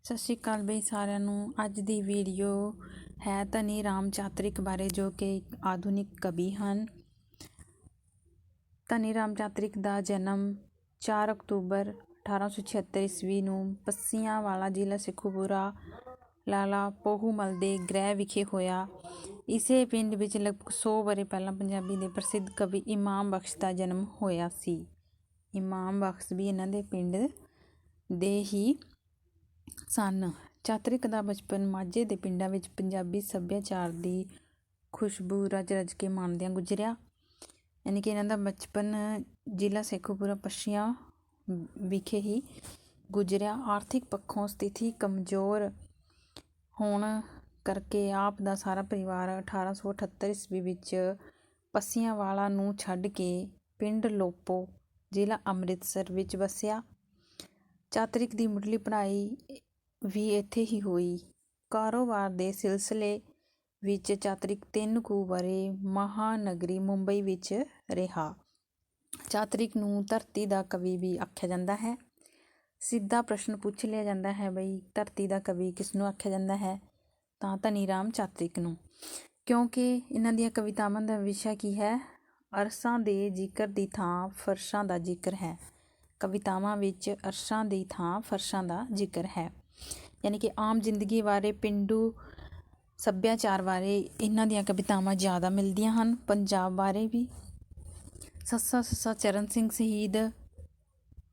ਸਤਿ ਸ਼੍ਰੀ ਅਕਾਲ ਬਈ ਸਾਰਿਆਂ ਨੂੰ। ਅੱਜ ਦੀ ਵੀਡੀਓ ਹੈ ਧਨੀ ਰਾਮ ਚਾਤਰਿਕ ਬਾਰੇ, ਜੋ ਕਿ ਇੱਕ ਆਧੁਨਿਕ ਕਵੀ ਹਨ। ਧਨੀ ਰਾਮ ਚਾਤਰਿਕ ਦਾ ਜਨਮ 4 ਅਕਤੂਬਰ 1876 ਈਸਵੀ ਨੂੰ ਪੱਸੀਆਂਵਾਲਾ ਜ਼ਿਲ੍ਹਾ ਸ਼ੇਖੂਪੁਰਾ ਲਾਲਾ ਪਹੂਮਲ ਦੇ ਗ੍ਰਹਿ ਵਿਖੇ ਹੋਇਆ। ਇਸੇ ਪਿੰਡ ਵਿੱਚ ਲਗਭਗ 100 ਵਰ੍ਹੇ ਪਹਿਲਾਂ ਪੰਜਾਬੀ ਦੇ ਪ੍ਰਸਿੱਧ ਕਵੀ ਇਮਾਮ ਬਖ਼ਸ਼ ਦਾ ਜਨਮ ਹੋਇਆ ਸੀ। ਇਮਾਮ ਬਖ਼ਸ਼ ਵੀ ਇਹਨਾਂ ਦੇ ਪਿੰਡ ਦੇ ਹੀ ਸਨ। ਚਾਤਰਿਕ ਦਾ ਬਚਪਨ ਮਾਝੇ ਦੇ ਪਿੰਡਾਂ ਵਿੱਚ ਪੰਜਾਬੀ ਸੱਭਿਆਚਾਰ ਦੀ ਖੁਸ਼ਬੂ ਰਜ ਰਜ ਕੇ ਮਾਣਦਿਆਂ ਗੁਜ਼ਰਿਆ। ਯਾਨੀ ਕਿ ਇਹਨਾਂ ਦਾ ਬਚਪਨ ਜ਼ਿਲ੍ਹਾ ਸ਼ੇਖੂਪੁਰਾ ਪੱਸੀਆਂ ਵਿਖੇ ਹੀ ਗੁਜ਼ਰਿਆ। ਆਰਥਿਕ ਪੱਖੋਂ ਸਥਿਤੀ ਕਮਜ਼ੋਰ ਹੋਣ ਕਰਕੇ ਆਪ ਦਾ ਸਾਰਾ ਪਰਿਵਾਰ 1878 ਈਸਵੀ ਵਿੱਚ ਪੱਸੀਆਂਵਾਲਾ ਨੂੰ ਛੱਡ ਕੇ ਪਿੰਡ ਲੋਪੋ ਜ਼ਿਲ੍ਹਾ ਅੰਮ੍ਰਿਤਸਰ ਵਿੱਚ ਵਸਿਆ। ਚਾਤਰਿਕ ਦੀ ਮੁੱਢਲੀ ਪੜ੍ਹਾਈ ਵੀ ਇੱਥੇ ਹੀ ਹੋਈ। ਕਾਰੋਬਾਰ ਦੇ ਸਿਲਸਿਲੇ ਵਿੱਚ ਚਾਤਰਿਕ 3 ਕੁ ਵਰ੍ਹੇ ਮਹਾਨਗਰੀ ਮੁੰਬਈ ਵਿੱਚ ਰਿਹਾ। ਚਾਤਰਿਕ ਨੂੰ ਧਰਤੀ ਦਾ ਕਵੀ ਵੀ ਆਖਿਆ ਜਾਂਦਾ ਹੈ। ਸਿੱਧਾ ਪ੍ਰਸ਼ਨ ਪੁੱਛ ਲਿਆ ਜਾਂਦਾ ਹੈ ਬਈ ਧਰਤੀ ਦਾ ਕਵੀ ਕਿਸ ਨੂੰ ਆਖਿਆ ਜਾਂਦਾ ਹੈ, ਤਾਂ ਧਨੀ ਰਾਮ ਚਾਤਰਿਕ ਨੂੰ, ਕਿਉਂਕਿ ਇਹਨਾਂ ਦੀਆਂ ਕਵਿਤਾਵਾਂ ਦਾ ਵਿਸ਼ਾ ਕੀ ਹੈ? ਅਰਸ਼ਾਂ ਦੇ ਜ਼ਿਕਰ ਦੀ ਥਾਂ ਫਰਸ਼ਾਂ ਦਾ ਜ਼ਿਕਰ ਹੈ। ਕਵਿਤਾਵਾਂ ਵਿੱਚ ਅਰਸ਼ਾਂ ਦੀ ਥਾਂ ਫਰਸ਼ਾਂ ਦਾ ਜ਼ਿਕਰ ਹੈ। ਯਾਨੀ ਕਿ ਆਮ ਜ਼ਿੰਦਗੀ ਬਾਰੇ, ਪੇਂਡੂ ਸੱਭਿਆਚਾਰ ਬਾਰੇ ਇਹਨਾਂ ਦੀਆਂ ਕਵਿਤਾਵਾਂ ਜ਼ਿਆਦਾ ਮਿਲਦੀਆਂ ਹਨ। ਪੰਜਾਬ ਬਾਰੇ ਵੀ ਸੱਸਾ ਸੱਸਾ ਚਰਨ ਸਿੰਘ ਸ਼ਹੀਦ,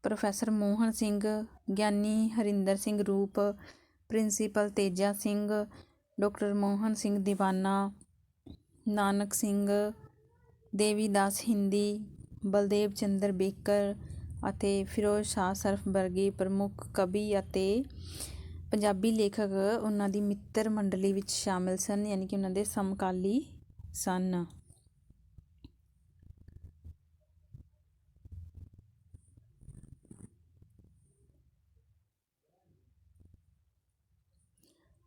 ਪ੍ਰੋਫੈਸਰ ਮੋਹਨ ਸਿੰਘ, ਗਿਆਨੀ ਹਰਿੰਦਰ ਸਿੰਘ ਰੂਪ, ਪ੍ਰਿੰਸੀਪਲ ਤੇਜਾ ਸਿੰਘ, ਡਾਕਟਰ ਮੋਹਨ ਸਿੰਘ ਦੀਵਾਨਾ, ਨਾਨਕ ਸਿੰਘ, ਦੇਵੀਦਾਸ ਹਿੰਦੀ, ਬਲਦੇਵ ਚੰਦਰ ਬੇਕਰ ਅਤੇ ਫਿਰੋਜ਼ ਸ਼ਾਹ ਸ਼ਰਫ਼ ਵਰਗੇ ਪ੍ਰਮੁੱਖ ਕਵੀ ਅਤੇ ਪੰਜਾਬੀ ਲੇਖਕ ਉਹਨਾਂ ਦੀ ਮਿੱਤਰ ਮੰਡਲੀ ਵਿੱਚ ਸ਼ਾਮਿਲ ਸਨ, ਯਾਨੀ ਕਿ ਉਹਨਾਂ ਦੇ ਸਮਕਾਲੀ ਸਨ।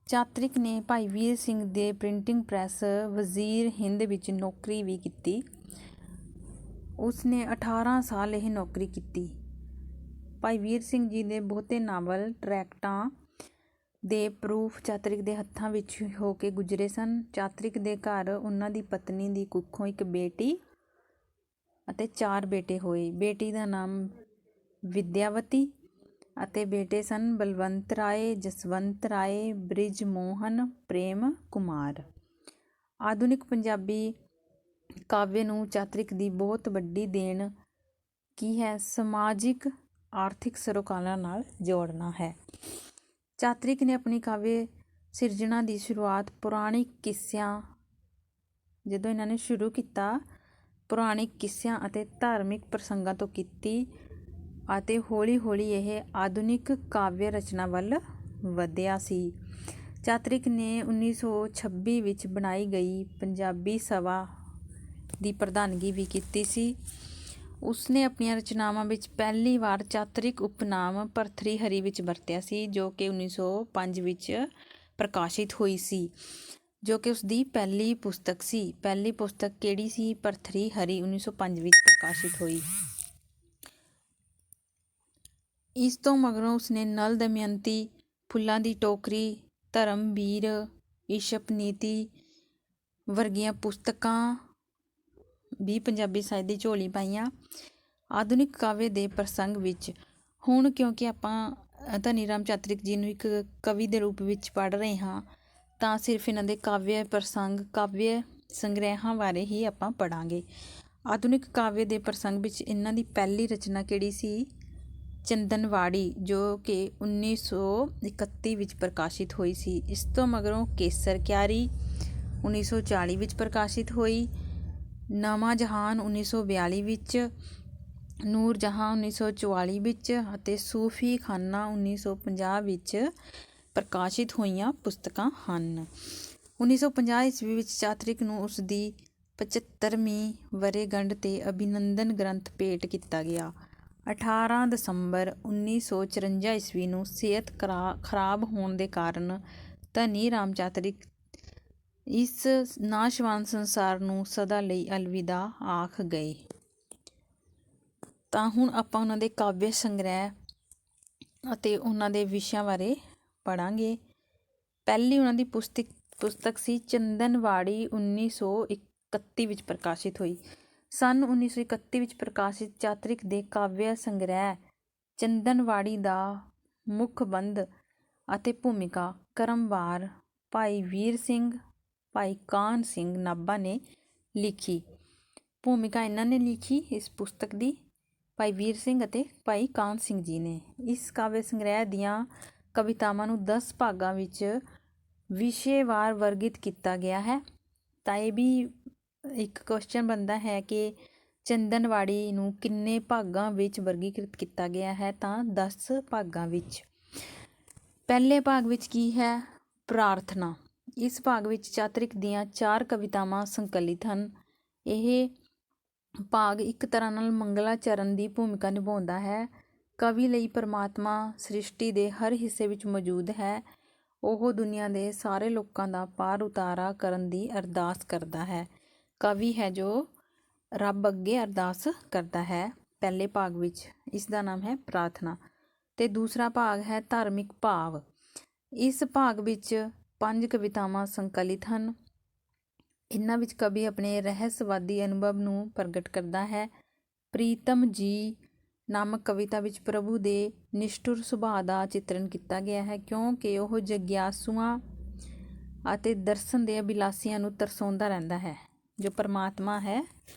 ਚਾਤਰਿਕ ਨੇ ਭਾਈ ਵੀਰ ਸਿੰਘ ਦੇ ਪ੍ਰਿੰਟਿੰਗ ਪ੍ਰੈਸ ਵਜ਼ੀਰ ਹਿੰਦ ਵਿੱਚ ਨੌਕਰੀ ਵੀ ਕੀਤੀ। ਉਸਨੇ 18 ਸਾਲ ਇਹ ਨੌਕਰੀ ਕੀਤੀ। ਭਾਈ ਵੀਰ ਸਿੰਘ ਜੀ ਦੇ ਬਹੁਤੇ ਨਾਵਲ ਟਰੈਕਟਾਂ ਦੇ ਪ੍ਰੂਫ ਚਾਤਰਿਕ ਦੇ ਹੱਥਾਂ ਵਿੱਚ ਹੋ ਕੇ ਗੁਜ਼ਰੇ ਸਨ। ਚਾਤਰਿਕ ਦੇ ਘਰ ਉਹਨਾਂ ਦੀ ਪਤਨੀ ਦੀ ਕੁੱਖੋਂ ਇੱਕ ਬੇਟੀ ਅਤੇ 4 ਬੇਟੇ ਹੋਏ। ਬੇਟੀ ਦਾ ਨਾਮ ਵਿਦਿਆਵਤੀ ਅਤੇ ਬੇਟੇ ਸਨ ਬਲਵੰਤ ਰਾਏ, ਜਸਵੰਤ ਰਾਏ, ਬ੍ਰਿਜ ਮੋਹਨ, ਪ੍ਰੇਮ ਕੁਮਾਰ। ਆਧੁਨਿਕ ਪੰਜਾਬੀ ਕਾਵਿ ਨੂੰ ਚਾਤਰਿਕ ਦੀ ਬਹੁਤ ਵੱਡੀ ਦੇਣ ਕੀ ਹੈ? ਸਮਾਜਿਕ ਆਰਥਿਕ ਸਰੋਕਾਰਾਂ ਨਾਲ ਜੋੜਨਾ ਹੈ। ਚਾਤਰਿਕ ਨੇ ਆਪਣੀ ਕਾਵਿ ਸਿਰਜਣਾ ਦੀ ਸ਼ੁਰੂਆਤ ਪੁਰਾਣਿਕ ਕਿੱਸਿਆਂ, ਜਦੋਂ ਇਹਨਾਂ ਨੇ ਸ਼ੁਰੂ ਕੀਤਾ, ਪੁਰਾਣਿਕ ਕਿੱਸਿਆਂ ਅਤੇ ਧਾਰਮਿਕ ਪ੍ਰਸੰਗਾਂ ਤੋਂ ਕੀਤੀ ਅਤੇ ਹੌਲੀ ਹੌਲੀ ਇਹ ਆਧੁਨਿਕ ਕਾਵਿ ਰਚਨਾ ਵੱਲ ਵਧਿਆ ਸੀ। ਚਾਤਰਿਕ ਨੇ 1926 ਵਿੱਚ ਬਣਾਈ ਗਈ ਪੰਜਾਬੀ ਸਭਾ ਦੀ ਪ੍ਰਧਾਨਗੀ ਵੀ ਕੀਤੀ ਸੀ। ਉਸਨੇ ਆਪਣੀਆਂ ਰਚਨਾਵਾਂ ਵਿੱਚ ਪਹਿਲੀ ਵਾਰ ਚਾਤਰਿਕ ਉਪਨਾਮ ਭਰਥਰੀ ਹਰੀ ਵਿੱਚ ਵਰਤਿਆ ਸੀ, ਜੋ ਕਿ 1905 ਵਿੱਚ ਪ੍ਰਕਾਸ਼ਿਤ ਹੋਈ ਸੀ, ਜੋ ਕਿ ਉਸਦੀ ਪਹਿਲੀ ਪੁਸਤਕ ਸੀ। ਪਹਿਲੀ ਪੁਸਤਕ ਕਿਹੜੀ ਸੀ? ਭਰਥਰੀ ਹਰੀ 1905 ਵਿੱਚ ਪ੍ਰਕਾਸ਼ਿਤ ਹੋਈ। ਇਸ ਤੋਂ ਮਗਰੋਂ ਉਸਨੇ ਨਲ ਦਮਯੰਤੀ, ਫੁੱਲਾਂ ਦੀ ਟੋਕਰੀ, ਧਰਮਵੀਰ, ਇਸ਼ਪ ਨੀਤੀ ਵਰਗੀਆਂ ਪੁਸਤਕਾਂ ਵੀ ਪੰਜਾਬੀ ਸਾਹਿਤ ਦੀ ਝੋਲੀ ਪਾਈਆਂ। ਆਧੁਨਿਕ ਕਾਵਿ ਦੇ ਪ੍ਰਸੰਗ ਵਿੱਚ ਹੁਣ, ਕਿਉਂਕਿ ਆਪਾਂ ਧਨੀ ਰਾਮ ਚਾਤਰਿਕ ਜੀ ਨੂੰ ਇੱਕ ਕਵੀ ਦੇ ਰੂਪ ਵਿੱਚ ਪੜ੍ਹ ਰਹੇ ਹਾਂ, ਤਾਂ ਸਿਰਫ ਇਹਨਾਂ ਦੇ ਕਾਵਿ ਪ੍ਰਸੰਗ, ਕਾਵਿ ਸੰਗ੍ਰਹਿਾਂ ਬਾਰੇ ਹੀ ਆਪਾਂ ਪੜ੍ਹਾਂਗੇ। ਆਧੁਨਿਕ ਕਾਵਿ ਦੇ ਪ੍ਰਸੰਗ ਵਿੱਚ ਇਹਨਾਂ ਦੀ ਪਹਿਲੀ ਰਚਨਾ ਕਿਹੜੀ ਸੀ? ਚੰਦਨਵਾੜੀ, ਜੋ ਕਿ 1931 ਵਿੱਚ ਪ੍ਰਕਾਸ਼ਿਤ ਹੋਈ ਸੀ। ਇਸ ਤੋਂ ਮਗਰੋਂ ਕੇਸਰ ਕਿਆਰੀ 1940 ਵਿੱਚ ਪ੍ਰਕਾਸ਼ਿਤ ਹੋਈ, ਨਵਾਂ ਜਹਾਨ 1942 ਵਿੱਚ, ਨੂਰ ਜਹਾਂ 1944 ਵਿੱਚ ਅਤੇ ਸੂਫੀ ਖਾਨਾ 1950 ਵਿੱਚ ਪ੍ਰਕਾਸ਼ਿਤ ਹੋਈਆਂ ਪੁਸਤਕਾਂ ਹਨ। 1950 ਈਸਵੀ ਵਿੱਚ ਚਾਤਰਿਕ ਨੂੰ ਉਸਦੀ 75ਵੀਂ ਵਰ੍ਹੇਗੰਢ 'ਤੇ ਅਭਿਨੰਦਨ ਗ੍ਰੰਥ ਭੇਟ ਕੀਤਾ ਗਿਆ। 18 ਦਸੰਬਰ 1954 ਈਸਵੀ ਨੂੰ ਸਿਹਤ ਖਰਾਬ ਹੋਣ ਦੇ ਕਾਰਨ ਧਨੀ ਰਾਮ ਚਾਤਰਿਕ ਇਸ ਨਾਸ਼ਵਾਨ ਸੰਸਾਰ ਨੂੰ ਸਦਾ ਲਈ ਅਲਵਿਦਾ ਆਖ ਗਏ। ਤਾਂ ਹੁਣ ਆਪਾਂ ਉਹਨਾਂ ਦੇ ਕਾਵਿ ਸੰਗ੍ਰਹਿ ਅਤੇ ਉਹਨਾਂ ਦੇ ਵਿਸ਼ਿਆਂ ਬਾਰੇ ਪੜ੍ਹਾਂਗੇ। ਪਹਿਲੀ ਉਹਨਾਂ ਦੀ ਪੁਸਤਕ ਸੀ ਚੰਦਨਵਾੜੀ, 1931 ਵਿੱਚ ਪ੍ਰਕਾਸ਼ਿਤ ਹੋਈ। ਸੰਨ 1931 ਵਿੱਚ ਪ੍ਰਕਾਸ਼ਿਤ ਚਾਤਰਿਕ ਦੇ ਕਾਵਿ ਸੰਗ੍ਰਹਿ ਚੰਦਨਵਾੜੀ ਦਾ ਮੁੱਖਬੰਧ ਅਤੇ ਭੂਮਿਕਾ ਕ੍ਰਮਵਾਰ ਭਾਈ ਵੀਰ ਸਿੰਘ, ਭਾਈ ਕਾਨ੍ਹ ਸਿੰਘ ਨਾਭਾ ਨੇ ਲਿਖੀ। ਭੂਮਿਕਾ ਇਹਨਾਂ ਨੇ ਲਿਖੀ ਇਸ ਪੁਸਤਕ ਦੀ, ਭਾਈ ਵੀਰ ਸਿੰਘ ਅਤੇ ਭਾਈ ਕਾਨ੍ਹ ਸਿੰਘ ਜੀ ਨੇ। ਇਸ ਕਾਵਿ ਸੰਗ੍ਰਹਿ ਦੀਆਂ ਕਵਿਤਾਵਾਂ ਨੂੰ 10 ਭਾਗਾਂ ਵਿੱਚ ਵਿਸ਼ੇਵਾਰ ਵਰਗਿਤ ਕੀਤਾ ਗਿਆ ਹੈ। ਤਾਂ ਇਹ ਵੀ ਇੱਕ ਕੁਐਸਚਨ ਬਣਦਾ ਹੈ ਕਿ ਚੰਦਨਵਾੜੀ ਨੂੰ ਕਿੰਨੇ ਭਾਗਾਂ ਵਿੱਚ ਵਰਗੀਕ੍ਰਿਤ ਕੀਤਾ ਗਿਆ ਹੈ? ਤਾਂ 10 ਭਾਗਾਂ ਵਿੱਚ। ਪਹਿਲੇ ਭਾਗ ਵਿੱਚ ਕੀ ਹੈ? ਪ੍ਰਾਰਥਨਾ। ਇਸ ਭਾਗ ਵਿੱਚ ਚਾਤਰਿਕ ਦੀਆਂ 4 ਕਵਿਤਾਵਾਂ ਸੰਕਲਿਤ ਹਨ। ਇਹ ਭਾਗ ਇੱਕ ਤਰ੍ਹਾਂ ਨਾਲ ਮੰਗਲਾਚਰਨ ਦੀ ਭੂਮਿਕਾ ਨਿਭਾਉਂਦਾ ਹੈ। ਕਵੀ ਲਈ ਪਰਮਾਤਮਾ ਸ੍ਰਿਸ਼ਟੀ ਦੇ ਹਰ ਹਿੱਸੇ ਵਿੱਚ ਮੌਜੂਦ ਹੈ। ਉਹ ਦੁਨੀਆ ਦੇ ਸਾਰੇ ਲੋਕਾਂ ਦਾ ਪਾਰ ਉਤਾਰਾ ਕਰਨ ਦੀ ਅਰਦਾਸ ਕਰਦਾ ਹੈ। ਕਵੀ ਹੈ ਜੋ ਰੱਬ ਅੱਗੇ ਅਰਦਾਸ ਕਰਦਾ ਹੈ ਪਹਿਲੇ ਭਾਗ ਵਿੱਚ। ਇਸ ਦਾ ਨਾਮ ਹੈ ਪ੍ਰਾਰਥਨਾ। ਤੇ ਦੂਸਰਾ ਭਾਗ ਹੈ ਧਾਰਮਿਕ ਭਾਵ। ਇਸ ਭਾਗ ਵਿੱਚ 5 ਕਵਿਤਾਵਾਂ ਸੰਕਲਿਤ ਹਨ। ਇਹਨਾਂ ਵਿੱਚ ਕਵੀ ਆਪਣੇ ਰਹੱਸਵਾਦੀ ਅਨੁਭਵ ਨੂੰ ਪ੍ਰਗਟ ਕਰਦਾ ਹੈ। ਪ੍ਰੀਤਮ ਜੀ ਨਾਮਕ ਕਵਿਤਾ ਵਿੱਚ ਪ੍ਰਭੂ ਦੇ ਨਿਸ਼ਠੁਰ ਸੁਭਾਅ ਦਾ ਚਿੱਤਰਨ ਕੀਤਾ ਗਿਆ ਹੈ, ਕਿਉਂਕਿ ਉਹ ਜਗਿਆਸੂਆਂ ਅਤੇ ਦਰਸ਼ਨ ਦੇ ਅਭਿਲਾਸ਼ੀਆਂ ਨੂੰ ਤਰਸਾਉਂਦਾ ਰਹਿੰਦਾ ਹੈ। ਜੋ ਪਰਮਾਤਮਾ ਹੈ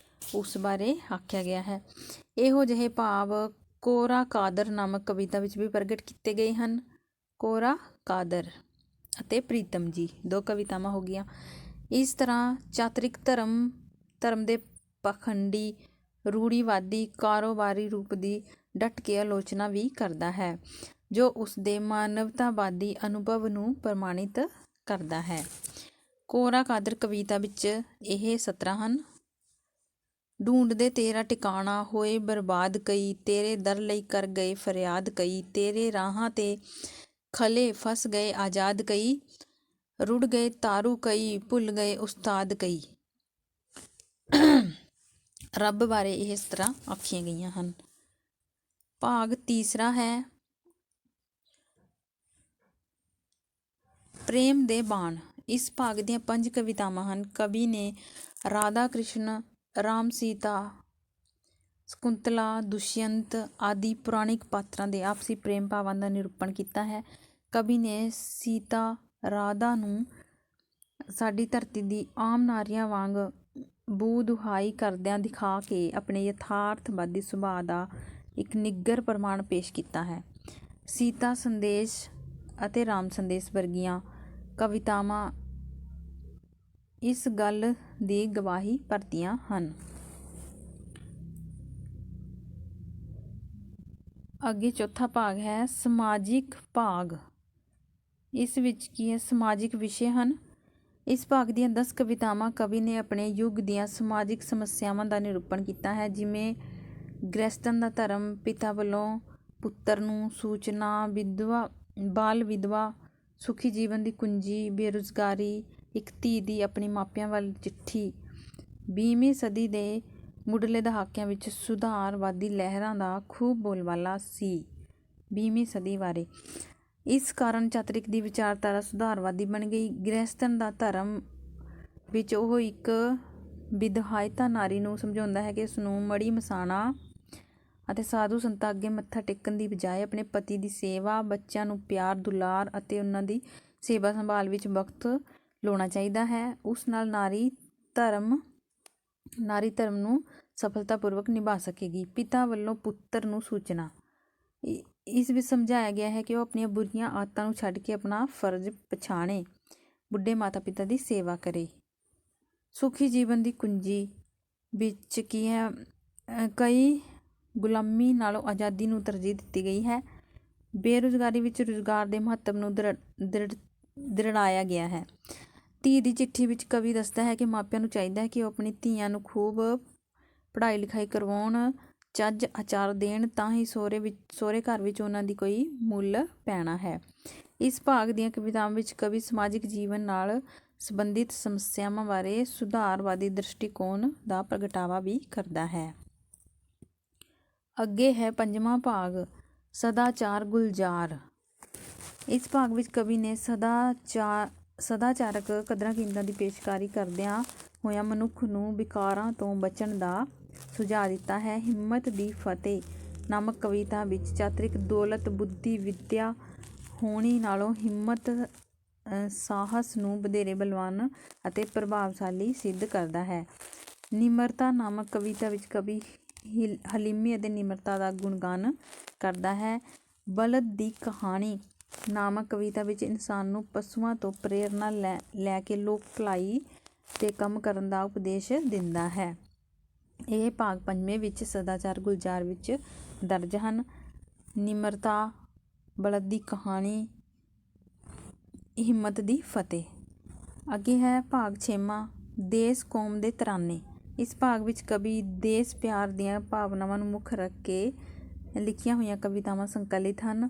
ਉਸ ਬਾਰੇ ਆਖਿਆ ਗਿਆ ਹੈ। ਇਹੋ ਜਿਹੇ ਭਾਵ ਕੋਰਾ ਕਾਦਰ ਨਾਮਕ ਕਵਿਤਾ ਵਿੱਚ ਵੀ ਪ੍ਰਗਟ ਕੀਤੇ ਗਏ ਹਨ। ਕੋਰਾ ਕਾਦਰ ਅਤੇ ਪ੍ਰੀਤਮ ਜੀ 2 ਕਵਿਤਾਵਾਂ ਹੋ ਗਈਆਂ। ਇਸ ਤਰ੍ਹਾਂ ਚਾਤਰਿਕ ਧਰਮ ਦੇ ਪਖੰਡੀ, ਰੂੜੀਵਾਦੀ, ਕਾਰੋਬਾਰੀ ਰੂਪ ਦੀ ਡਟ ਕੇ ਆਲੋਚਨਾ ਵੀ ਕਰਦਾ ਹੈ, ਜੋ ਉਸ ਦੇ ਮਾਨਵਤਾਵਾਦੀ ਅਨੁਭਵ ਨੂੰ ਪ੍ਰਮਾਣਿਤ ਕਰਦਾ ਹੈ। ਕੋਰਾ ਕਾਦਰ ਕਵਿਤਾ ਵਿੱਚ ਇਹ ਸਤਰਾਂ ਹਨ। ਢੂੰਡਦੇ ਤੇਰਾ ਟਿਕਾਣਾ, ਹੋਏ ਬਰਬਾਦ ਕਈ, ਤੇਰੇ ਦਰ ਲਈ ਕਰ ਗਏ ਫਰਿਆਦ ਕਈ, ਤੇਰੇ ਰਾਹਾਂ ਤੇ ਖਲੇ ਫਸ ਗਏ ਆਜ਼ਾਦ ਕਈ, ਰੁੜ ਗਏ ਤਾਰੂ ਕਈ, ਭੁੱਲ ਗਏ ਉਸਤਾਦ ਕਈ। ਰੱਬ ਬਾਰੇ ਇਹ ਇਸ ਤਰ੍ਹਾਂ ਆਖੀਆਂ ਗਈਆਂ ਹਨ। ਭਾਗ ਤੀਸਰਾ ਹੈ ਪ੍ਰੇਮ ਦੇ ਬਾਣ। ਇਸ ਭਾਗ ਦੀਆਂ 5 ਕਵਿਤਾਵਾਂ ਹਨ। ਕਵੀ ਨੇ ਰਾਧਾ ਕ੍ਰਿਸ਼ਨ, ਰਾਮ ਸੀਤਾ, ਸਕੁੰਤਲਾ, ਦੁਸ਼ਯੰਤ ਆਦਿ ਪੁਰਾਣਿਕ ਪਾਤਰਾਂ ਦੇ ਆਪਸੀ ਪ੍ਰੇਮ ਭਾਵਾਂ ਦਾ ਨਿਰੂਪਣ ਕੀਤਾ ਹੈ। ਕਵੀ ਨੇ ਸੀਤਾ ਰਾਧਾ ਨੂੰ ਸਾਡੀ ਧਰਤੀ ਦੀ ਆਮ ਨਾਰੀਆਂ ਵਾਂਗ ਬੂ ਦੁਹਾਈ ਕਰਦਿਆਂ ਦਿਖਾ ਕੇ ਆਪਣੇ ਯਥਾਰਥਵਾਦੀ ਸੁਭਾਅ ਦਾ ਇੱਕ ਨਿੱਘਰ ਪ੍ਰਮਾਣ ਪੇਸ਼ ਕੀਤਾ ਹੈ। ਸੀਤਾ ਸੰਦੇਸ਼ ਅਤੇ ਰਾਮ ਸੰਦੇਸ਼ ਵਰਗੀਆਂ ਕਵਿਤਾਵਾਂ ਇਸ ਗੱਲ ਦੀ ਗਵਾਹੀ ਭਰਦੀਆਂ ਹਨ। ਅੱਗੇ ਚੌਥਾ ਭਾਗ ਹੈ ਸਮਾਜਿਕ ਭਾਗ। ਇਸ ਵਿੱਚ ਕੀ ਹੈ? ਸਮਾਜਿਕ ਵਿਸ਼ੇ ਹਨ। ਇਸ ਭਾਗ ਦੀਆਂ 10 ਕਵਿਤਾਵਾਂ ਕਵੀ ਨੇ ਆਪਣੇ ਯੁੱਗ ਦੀਆਂ ਸਮਾਜਿਕ ਸਮੱਸਿਆਵਾਂ ਦਾ ਨਿਰੂਪਣ ਕੀਤਾ ਹੈ, ਜਿਵੇਂ ਗ੍ਰਹਿਸਥਨ ਦਾ ਧਰਮ, ਪਿਤਾ ਵੱਲੋਂ ਪੁੱਤਰ ਨੂੰ ਸੂਚਨਾ, ਬਾਲ ਵਿਧਵਾ, ਸੁਖੀ ਜੀਵਨ ਦੀ ਕੁੰਜੀ, ਬੇਰੁਜ਼ਗਾਰੀ, ਇੱਕ ਧੀ ਦੀ ਆਪਣੇ ਮਾਪਿਆਂ ਵੱਲ ਚਿੱਠੀ। 20ਵੀਂ ਸਦੀ ਦੇ ਮੁੱਢਲੇ ਦਹਾਕਿਆਂ ਵਿੱਚ ਸੁਧਾਰਵਾਦੀ ਲਹਿਰਾਂ ਦਾ ਖੂਬ ਬੋਲਬਾਲਾ ਸੀ 20ਵੀਂ ਸਦੀ ਬਾਰੇ। ਇਸ ਕਾਰਨ ਚਾਤਰਿਕ ਦੀ ਵਿਚਾਰਧਾਰਾ ਸੁਧਾਰਵਾਦੀ ਬਣ ਗਈ। ਗ੍ਰਹਿਸਥਨ ਦਾ ਧਰਮ ਵਿੱਚ ਉਹ ਇੱਕ ਵਿਦਹਾਇਤਾ ਨਾਰੀ ਨੂੰ ਸਮਝਾਉਂਦਾ ਹੈ ਕਿ ਉਸ ਨੂੰ ਮੜੀ ਮਸਾਣਾ ਅਤੇ ਸਾਧੂ ਸੰਤਾਂ ਅੱਗੇ ਮੱਥਾ ਟੇਕਣ ਦੀ ਬਜਾਏ ਆਪਣੇ ਪਤੀ ਦੀ ਸੇਵਾ, ਬੱਚਿਆਂ ਨੂੰ ਪਿਆਰ ਦੁਲਾਰ ਅਤੇ ਉਹਨਾਂ ਦੀ ਸੇਵਾ ਸੰਭਾਲ ਵਿੱਚ ਵਕਤ ਲਾਉਣਾ ਚਾਹੀਦਾ ਹੈ। ਉਸ ਨਾਲ ਨਾਰੀ ਧਰਮ ਨੂੰ ਸਫਲਤਾਪੂਰਵਕ ਨਿਭਾ ਸਕੇਗੀ। ਪਿਤਾ ਵੱਲੋਂ ਪੁੱਤਰ ਨੂੰ ਸੂਚਨਾ। ਇਸ ਵਿੱਚ ਸਮਝਾਇਆ ਗਿਆ ਹੈ ਕਿ ਉਹ ਆਪਣੀਆਂ ਬੁਰੀਆਂ ਆਦਤਾਂ ਨੂੰ ਛੱਡ ਕੇ ਆਪਣਾ ਫਰਜ਼ ਪਛਾਣੇ, ਬੁੱਢੇ ਮਾਤਾ ਪਿਤਾ ਦੀ ਸੇਵਾ ਕਰੇ। ਸੁਖੀ ਜੀਵਨ ਦੀ ਕੁੰਜੀ ਵਿੱਚ ਕੀ ਹੈ? ਕਈ ਗੁਲਾਮੀ ਨਾਲੋਂ ਆਜ਼ਾਦੀ ਨੂੰ ਤਰਜੀਹ ਦਿੱਤੀ ਗਈ ਹੈ। ਬੇਰੁਜ਼ਗਾਰੀ ਵਿੱਚ ਰੁਜ਼ਗਾਰ ਦੇ ਮਹੱਤਵ ਨੂੰ ਦ੍ਰਿੜਾਇਆ ਗਿਆ ਹੈ। ਧੀ ਦੀ ਚਿੱਠੀ ਵਿੱਚ ਕਵੀ ਦੱਸਦਾ ਹੈ ਕਿ ਮਾਪਿਆਂ ਨੂੰ ਚਾਹੀਦਾ ਹੈ ਕਿ ਉਹ ਆਪਣੀ ਧੀਆਂ ਨੂੰ ਖੂਬ ਪੜ੍ਹਾਈ ਲਿਖਾਈ ਕਰਵਾਉਣ, ਚੱਜ ਆਚਾਰ ਦੇਣ, ਤਾਂ ਹੀ ਸਹੁਰੇ ਘਰ ਵਿੱਚ ਉਹਨਾਂ ਦੀ ਕੋਈ ਮੁੱਲ ਪੈਣਾ ਹੈ। ਇਸ ਭਾਗ ਦੀਆਂ ਕਵਿਤਾਵਾਂ ਵਿੱਚ ਕਵੀ ਸਮਾਜਿਕ ਜੀਵਨ ਨਾਲ ਸੰਬੰਧਿਤ ਸਮੱਸਿਆਵਾਂ ਬਾਰੇ ਸੁਧਾਰਵਾਦੀ ਦ੍ਰਿਸ਼ਟੀਕੋਣ ਦਾ ਪ੍ਰਗਟਾਵਾ ਵੀ ਕਰਦਾ ਹੈ। ਅੱਗੇ ਹੈ 5ਵਾਂ ਭਾਗ ਸਦਾਚਾਰ ਗੁਲਜ਼ਾਰ। ਇਸ ਭਾਗ ਵਿੱਚ ਕਵੀ ਨੇ ਸਦਾਚਾਰਕ ਕਦਰਾਂ ਕੀਮਤਾਂ ਦੀ ਪੇਸ਼ਕਾਰੀ ਕਰਦਿਆਂ ਹੋਇਆਂ ਮਨੁੱਖ ਨੂੰ ਵਿਕਾਰਾਂ ਤੋਂ ਬਚਣ ਦਾ ਸੁਝਾਅ ਦਿੱਤਾ ਹੈ। ਹਿੰਮਤ ਦੀ ਫਤਿਹ ਨਾਮਕ ਕਵਿਤਾ ਵਿੱਚ ਚਾਤਰਿਕ ਦੌਲਤ ਬੁੱਧੀ ਵਿੱਦਿਆ ਹੋਣੀ ਨਾਲੋਂ ਹਿੰਮਤ ਸਾਹਸ ਨੂੰ ਵਧੇਰੇ ਬਲਵਾਨ ਅਤੇ ਪ੍ਰਭਾਵਸ਼ਾਲੀ ਸਿੱਧ ਕਰਦਾ ਹੈ। ਨਿਮਰਤਾ ਨਾਮਕ ਕਵਿਤਾ ਵਿੱਚ ਕਵੀ ਹਲੀਮੀ ਅਤੇ ਨਿਮਰਤਾ ਦਾ ਗੁਣਗਾਨ ਕਰਦਾ ਹੈ। ਬਲਦ ਦੀ ਕਹਾਣੀ ਨਾਮਕ ਕਵਿਤਾ ਵਿੱਚ ਇਨਸਾਨ ਨੂੰ ਪਸ਼ੂਆਂ ਤੋਂ ਪ੍ਰੇਰਨਾ ਲੈ ਕੇ ਲੋਕ ਭਲਾਈ ਤੇ ਕੰਮ ਕਰਨ ਦਾ ਉਪਦੇਸ਼ ਦਿੰਦਾ ਹੈ। ਇਹ ਭਾਗ ਪੰਜਵੇਂ ਵਿੱਚ ਸਦਾਚਾਰ ਗੁਲਜ਼ਾਰ ਵਿੱਚ ਦਰਜ ਹਨ। ਨਿਮਰਤਾ, ਬਲਦ ਦੀ ਕਹਾਣੀ, ਹਿੰਮਤ ਦੀ ਫਤਿਹ। ਅੱਗੇ ਹੈ ਭਾਗ ਛੇਵਾਂ, ਦੇਸ਼ ਕੌਮ ਦੇ ਤਰਾਨੇ। ਇਸ ਭਾਗ ਵਿੱਚ ਕਵੀ ਦੇਸ਼ ਪਿਆਰ ਦੀਆਂ ਭਾਵਨਾਵਾਂ ਨੂੰ ਮੁੱਖ ਰੱਖ ਕੇ ਲਿਖੀਆਂ ਹੋਈਆਂ ਕਵਿਤਾਵਾਂ ਸੰਕਲਿਤ ਹਨ।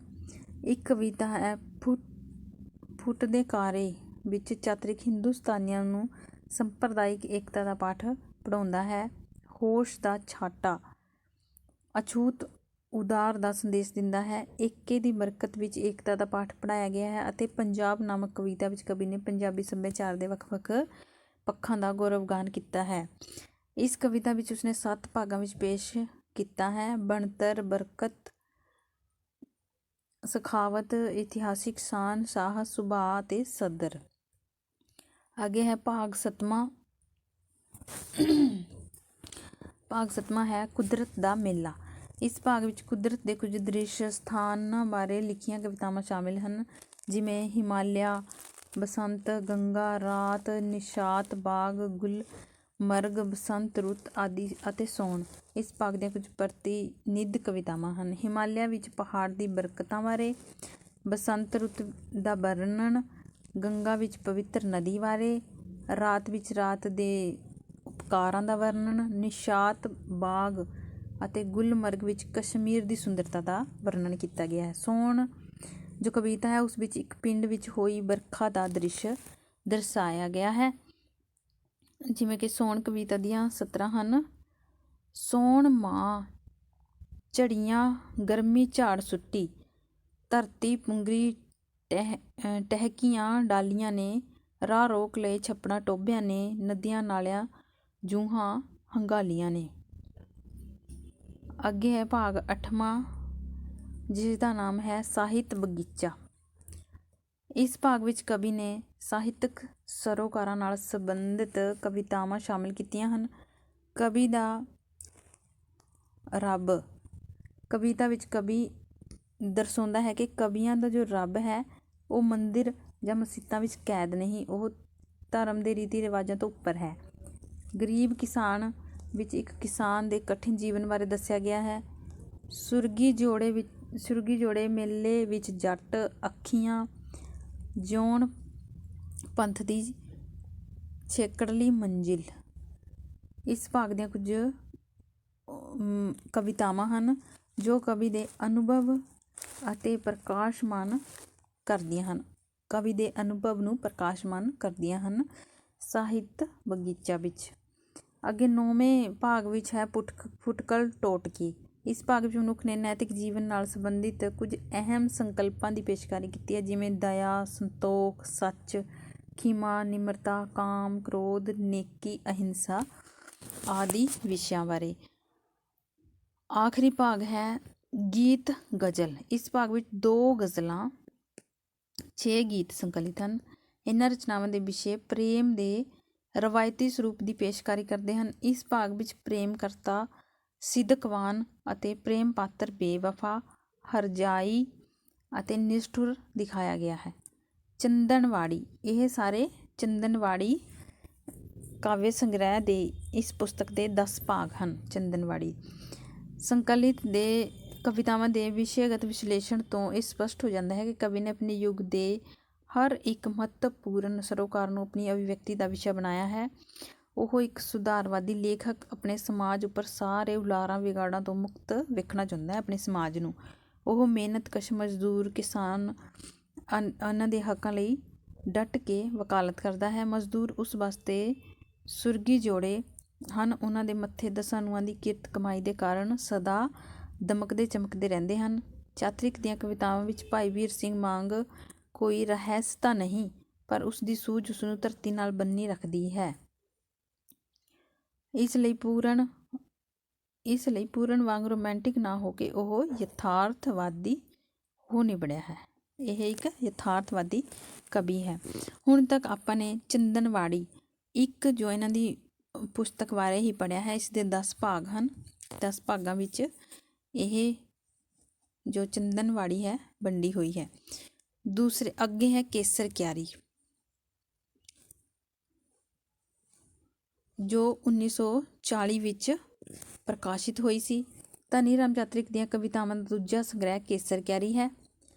ਇੱਕ ਕਵਿਤਾ ਹੈ ਫੁੱਟ ਦੇ ਕਾਰੇ ਵਿੱਚ ਚਾਤਰਿਕ ਹਿੰਦੁਸਤਾਨੀਆਂ ਨੂੰ ਸੰਪਰਦਾਇਕ ਏਕਤਾ ਦਾ ਪਾਠ ਪੜ੍ਹਾਉਂਦਾ ਹੈ। ਹੋਸ਼ ਦਾ ਛਾਟਾ ਅਛੂਤ ਉਦਾਰ ਦਾ ਸੰਦੇਸ਼ ਦਿੰਦਾ ਹੈ। ਏਕੇ ਦੀ ਬਰਕਤ ਵਿੱਚ ਏਕਤਾ ਦਾ ਪਾਠ ਪੜ੍ਹਾਇਆ ਗਿਆ ਹੈ। ਅਤੇ ਪੰਜਾਬ ਨਾਮਕ ਕਵਿਤਾ ਵਿੱਚ ਕਵੀ ਨੇ ਪੰਜਾਬੀ ਸੱਭਿਆਚਾਰ ਦੇ ਵੱਖ-ਵੱਖ ਪੱਖਾਂ ਦਾ ਗੌਰਵਗਾਨ ਕੀਤਾ ਹੈ। ਇਸ ਕਵਿਤਾ ਵਿੱਚ ਉਸਨੇ 7 ਭਾਗਾਂ ਵਿੱਚ ਪੇਸ਼ ਕੀਤਾ ਹੈ। ਬਣਤਰ, ਬਰਕਤ, ਸਖਾਵਤ, ਇਤਿਹਾਸਿਕ ਸ਼ਾਨ, ਸਾਹਸ, ਸੁਭਾਅ ਅਤੇ ਸਦਰ। ਅੱਗੇ ਹੈ ਭਾਗ ਸੱਤਵਾਂ। ਭਾਗ ਸੱਤਵਾਂ ਹੈ ਕੁਦਰਤ ਦਾ ਮੇਲਾ। ਇਸ ਭਾਗ ਵਿੱਚ ਕੁਦਰਤ ਦੇ ਕੁਝ ਦ੍ਰਿਸ਼ ਸਥਾਨਾਂ ਬਾਰੇ ਲਿਖੀਆਂ ਕਵਿਤਾਵਾਂ ਸ਼ਾਮਿਲ ਹਨ, ਜਿਵੇਂ ਹਿਮਾਲਿਆ, ਬਸੰਤ, ਗੰਗਾ, ਰਾਤ, ਨਿਸ਼ਾਤ ਬਾਗ, ਗੁਲਮਰਗ, ਬਸੰਤ ਰੁੱਤ ਆਦਿ ਅਤੇ ਸੌਣ। ਇਸ ਭਾਗ ਦੀਆਂ ਕੁਝ ਪ੍ਰਤੀਨਿਧ ਕਵਿਤਾਵਾਂ ਹਨ। ਹਿਮਾਲਿਆ ਵਿੱਚ ਪਹਾੜ ਦੀ ਬਰਕਤਾਂ ਬਾਰੇ, ਬਸੰਤ ਰੁੱਤ ਦਾ ਵਰਣਨ, ਗੰਗਾ ਵਿੱਚ ਪਵਿੱਤਰ ਨਦੀ ਬਾਰੇ, ਰਾਤ ਵਿੱਚ ਰਾਤ ਦੇ ਉਪਕਾਰਾਂ ਦਾ ਵਰਣਨ, ਨਿਸ਼ਾਤ ਬਾਗ ਅਤੇ ਗੁਲਮਰਗ ਵਿੱਚ ਕਸ਼ਮੀਰ ਦੀ ਸੁੰਦਰਤਾ ਦਾ ਵਰਣਨ ਕੀਤਾ ਗਿਆ ਹੈ। ਸੌਣ ਜੋ ਕਵਿਤਾ ਹੈ ਉਸ ਵਿੱਚ ਇੱਕ ਪਿੰਡ ਵਿੱਚ ਹੋਈ ਵਰਖਾ ਦਾ ਦ੍ਰਿਸ਼ ਦਰਸਾਇਆ ਗਿਆ ਹੈ। ਜਿਵੇਂ ਕਿ ਸੌਣ ਕਵਿਤਾ ਦੀਆਂ ਸਤਰਾਂ ਹਨ। ਸੌਣ ਮਾਹ ਝੜੀਆਂ ਗਰਮੀ ਝਾੜ ਸੁੱਟੀ, ਧਰਤੀ ਪੁੰਗਰੀ ਟਹਿਕੀਆਂ ਡਾਲੀਆਂ ਨੇ, ਰਾਹ ਰੋਕ ਲਏ ਛੱਪੜਾਂ ਟੋਭਿਆਂ ਨੇ, ਨਦੀਆਂ ਨਾਲਿਆਂ ਜੂਹਾਂ ਹੰਗਾਲੀਆਂ ਨੇ। ਅੱਗੇ ਹੈ ਭਾਗ ਅੱਠਵਾਂ, ਜਿਸ ਦਾ ਨਾਮ ਹੈ ਸਾਹਿਤ ਬਗੀਚਾ। ਇਸ ਭਾਗ ਵਿੱਚ ਕਵੀ ਨੇ ਸਾਹਿਤਕ ਸਰੋਕਾਰਾਂ ਨਾਲ ਸੰਬੰਧਿਤ ਕਵਿਤਾਵਾਂ ਸ਼ਾਮਿਲ ਕੀਤੀਆਂ ਹਨ। ਕਵੀ ਦਾ ਰੱਬ ਕਵਿਤਾ ਵਿੱਚ ਕਵੀ ਦਰਸਾਉਂਦਾ ਹੈ ਕਿ ਕਵੀਆਂ ਦਾ ਜੋ ਰੱਬ ਹੈ ਉਹ ਮੰਦਿਰ ਜਾਂ ਮਸੀਤਾਂ ਵਿੱਚ ਕੈਦ ਨਹੀਂ, ਉਹ ਧਰਮ ਦੇ ਰੀਤੀ ਰਿਵਾਜ਼ਾਂ ਤੋਂ ਉੱਪਰ ਹੈ। ਗਰੀਬ ਕਿਸਾਨ ਵਿੱਚ ਇੱਕ ਕਿਸਾਨ ਦੇ ਕਠਿਨ ਜੀਵਨ ਬਾਰੇ ਦੱਸਿਆ ਗਿਆ ਹੈ। ਸੁਰਗੀ ਜੋੜੇ ਮੇਲੇ ਵਿੱਚ ਜੱਟ, ਅੱਖੀਆਂ, ਜਿਉਣ ਪੰਥ ਦੀ ਛੇਕੜਲੀ ਮੰਜ਼ਿਲ। ਇਸ ਭਾਗ ਦੀਆਂ ਕੁਝ ਕਵਿਤਾਵਾਂ ਹਨ ਜੋ ਕਵੀ ਦੇ ਅਨੁਭਵ ਅਤੇ ਪ੍ਰਕਾਸ਼ਮਾਨ ਕਰਦੀਆਂ ਹਨ। ਕਵੀ ਦੇ ਅਨੁਭਵ ਨੂੰ ਪ੍ਰਕਾਸ਼ਮਾਨ ਕਰਦੀਆਂ ਹਨ ਸਾਹਿਤ ਬਗੀਚਾ ਵਿੱਚ। ਅੱਗੇ 9ਵੇਂ ਭਾਗ ਵਿੱਚ ਹੈ ਫੁਟਕਲ ਟੋਟਕੀ। ਇਸ ਭਾਗ ਵਿੱਚ ਮਨੁੱਖ ਨੇ ਨੈਤਿਕ ਜੀਵਨ ਨਾਲ ਸੰਬੰਧਿਤ ਕੁਝ ਅਹਿਮ ਸੰਕਲਪਾਂ ਦੀ ਪੇਸ਼ਕਾਰੀ ਕੀਤੀ ਹੈ, ਜਿਵੇਂ ਦਇਆ, ਸੰਤੋਖ, ਸੱਚ, ਖਿਮਾ, ਨਿਮਰਤਾ, ਕਾਮ, ਕ੍ਰੋਧ, ਨੇਕੀ, ਅਹਿੰਸਾ ਆਦਿ ਵਿਸ਼ਿਆਂ ਬਾਰੇ। ਆਖਰੀ ਭਾਗ ਹੈ ਗੀਤ ਗਜ਼ਲ। ਇਸ ਭਾਗ ਵਿੱਚ 2 ਗਜ਼ਲਾਂ, 6 ਗੀਤ ਸੰਕਲਿਤ ਹਨ। ਇਹਨਾਂ ਰਚਨਾਵਾਂ ਦੇ ਵਿਸ਼ੇ ਪ੍ਰੇਮ ਦੇ ਰਵਾਇਤੀ ਸਰੂਪ ਦੀ ਪੇਸ਼ਕਾਰੀ ਕਰਦੇ ਹਨ। ਇਸ ਭਾਗ ਵਿੱਚ ਪ੍ਰੇਮ ਕਰਤਾ ਸਿਦਕਵਾਨ ਅਤੇ ਪ੍ਰੇਮ ਪਾਤਰ ਬੇਵਫਾ, ਹਰਜਾਈ ਅਤੇ ਨਿਸ਼ਠੁਰ ਦਿਖਾਇਆ ਗਿਆ ਹੈ। ਚੰਦਨਵਾੜੀ, ਇਹ ਸਾਰੇ ਚੰਦਨਵਾੜੀ ਕਾਵਿ ਸੰਗ੍ਰਹਿ ਦੇ ਇਸ ਪੁਸਤਕ ਦੇ 10 ਭਾਗ ਹਨ। ਚੰਦਨਵਾੜੀ ਸੰਕਲਿਤ ਦੇ ਕਵਿਤਾਵਾਂ ਦੇ ਵਿਸ਼ੇਗਤ ਵਿਸ਼ਲੇਸ਼ਣ ਤੋਂ ਇਹ ਸਪਸ਼ਟ ਹੋ ਜਾਂਦਾ ਹੈ ਕਿ ਕਵੀ ਨੇ ਆਪਣੇ ਯੁੱਗ ਦੇ ਹਰ ਇੱਕ ਮਹੱਤਵਪੂਰਨ ਸਰੋਕਾਰ ਨੂੰ ਆਪਣੀ ਅਭਿਵਿਅਕਤੀ ਦਾ ਵਿਸ਼ਾ ਬਣਾਇਆ ਹੈ। ਉਹ ਇੱਕ ਸੁਧਾਰਵਾਦੀ ਲੇਖਕ ਆਪਣੇ ਸਮਾਜ ਉੱਪਰ ਸਾਰੇ ਉਲਾਰਾਂ ਵਿਗਾੜਾਂ ਤੋਂ ਮੁਕਤ ਵੇਖਣਾ ਚਾਹੁੰਦਾ ਹੈ। ਆਪਣੇ ਸਮਾਜ ਨੂੰ ਉਹ ਮਿਹਨਤਕਸ਼ ਮਜ਼ਦੂਰ ਕਿਸਾਨ ਉਹਨਾਂ ਦੇ ਹੱਕਾਂ ਲਈ ਡਟ ਕੇ ਵਕਾਲਤ ਕਰਦਾ ਹੈ। ਮਜ਼ਦੂਰ ਉਸ ਵਾਸਤੇ ਸੁਰਗੀ ਜੋੜੇ ਹਨ, ਉਹਨਾਂ ਦੇ ਮੱਥੇ 10 ਨੂੰਹਾਂ ਦੀ ਕਿਰਤ ਕਮਾਈ ਦੇ ਕਾਰਨ ਸਦਾ ਦਮਕਦੇ ਚਮਕਦੇ ਰਹਿੰਦੇ ਹਨ। ਚਾਤਰਿਕ ਦੀਆਂ ਕਵਿਤਾਵਾਂ ਵਿੱਚ ਭਾਈ ਵੀਰ ਸਿੰਘ ਵਾਂਗ ਕੋਈ ਰਹੱਸ ਤਾਂ ਨਹੀਂ, ਪਰ ਉਸ ਦੀ ਸੂਝ ਉਸਨੂੰ ਧਰਤੀ ਨਾਲ ਬੰਨੀ ਰੱਖਦੀ ਹੈ। ਇਸ ਲਈ ਪੂਰਨ ਵਾਂਗ ਰੋਮਾਂਟਿਕ ਨਾ ਹੋ ਕੇ ਉਹ ਯਥਾਰਥਵਾਦੀ ਹੋ ਨਿਬੜਿਆ ਹੈ। ਇਹ ਇੱਕ ਯਥਾਰਥਵਾਦੀ ਕਵੀ ਹੈ। ਹੁਣ ਤੱਕ ਆਪਾਂ ਨੇ ਚੰਦਨਵਾੜੀ ਇੱਕ ਜੋ ਇਹਨਾਂ ਦੀ ਪੁਸਤਕ ਬਾਰੇ ਹੀ ਪੜ੍ਹਿਆ ਹੈ। ਇਸ ਦੇ 10 ਭਾਗ ਹਨ। 10 ਭਾਗਾਂ ਵਿੱਚ ਇਹ ਜੋ ਚੰਦਨਵਾੜੀ ਹੈ ਵੰਡੀ ਹੋਈ ਹੈ। ਦੂਸਰੇ ਅੱਗੇ ਹੈ ਕੇਸਰ ਕਿਆਰੀ, ਜੋ 1940 ਵਿੱਚ ਪ੍ਰਕਾਸ਼ਿਤ ਹੋਈ ਸੀ। ਧਨੀ ਰਾਮ ਚਾਤਰਿਕ ਦੀਆਂ ਕਵਿਤਾਵਾਂ ਦਾ ਦੂਜਾ ਸੰਗ੍ਰਹਿ ਕੇਸਰ ਕਿਆਰੀ ਹੈ,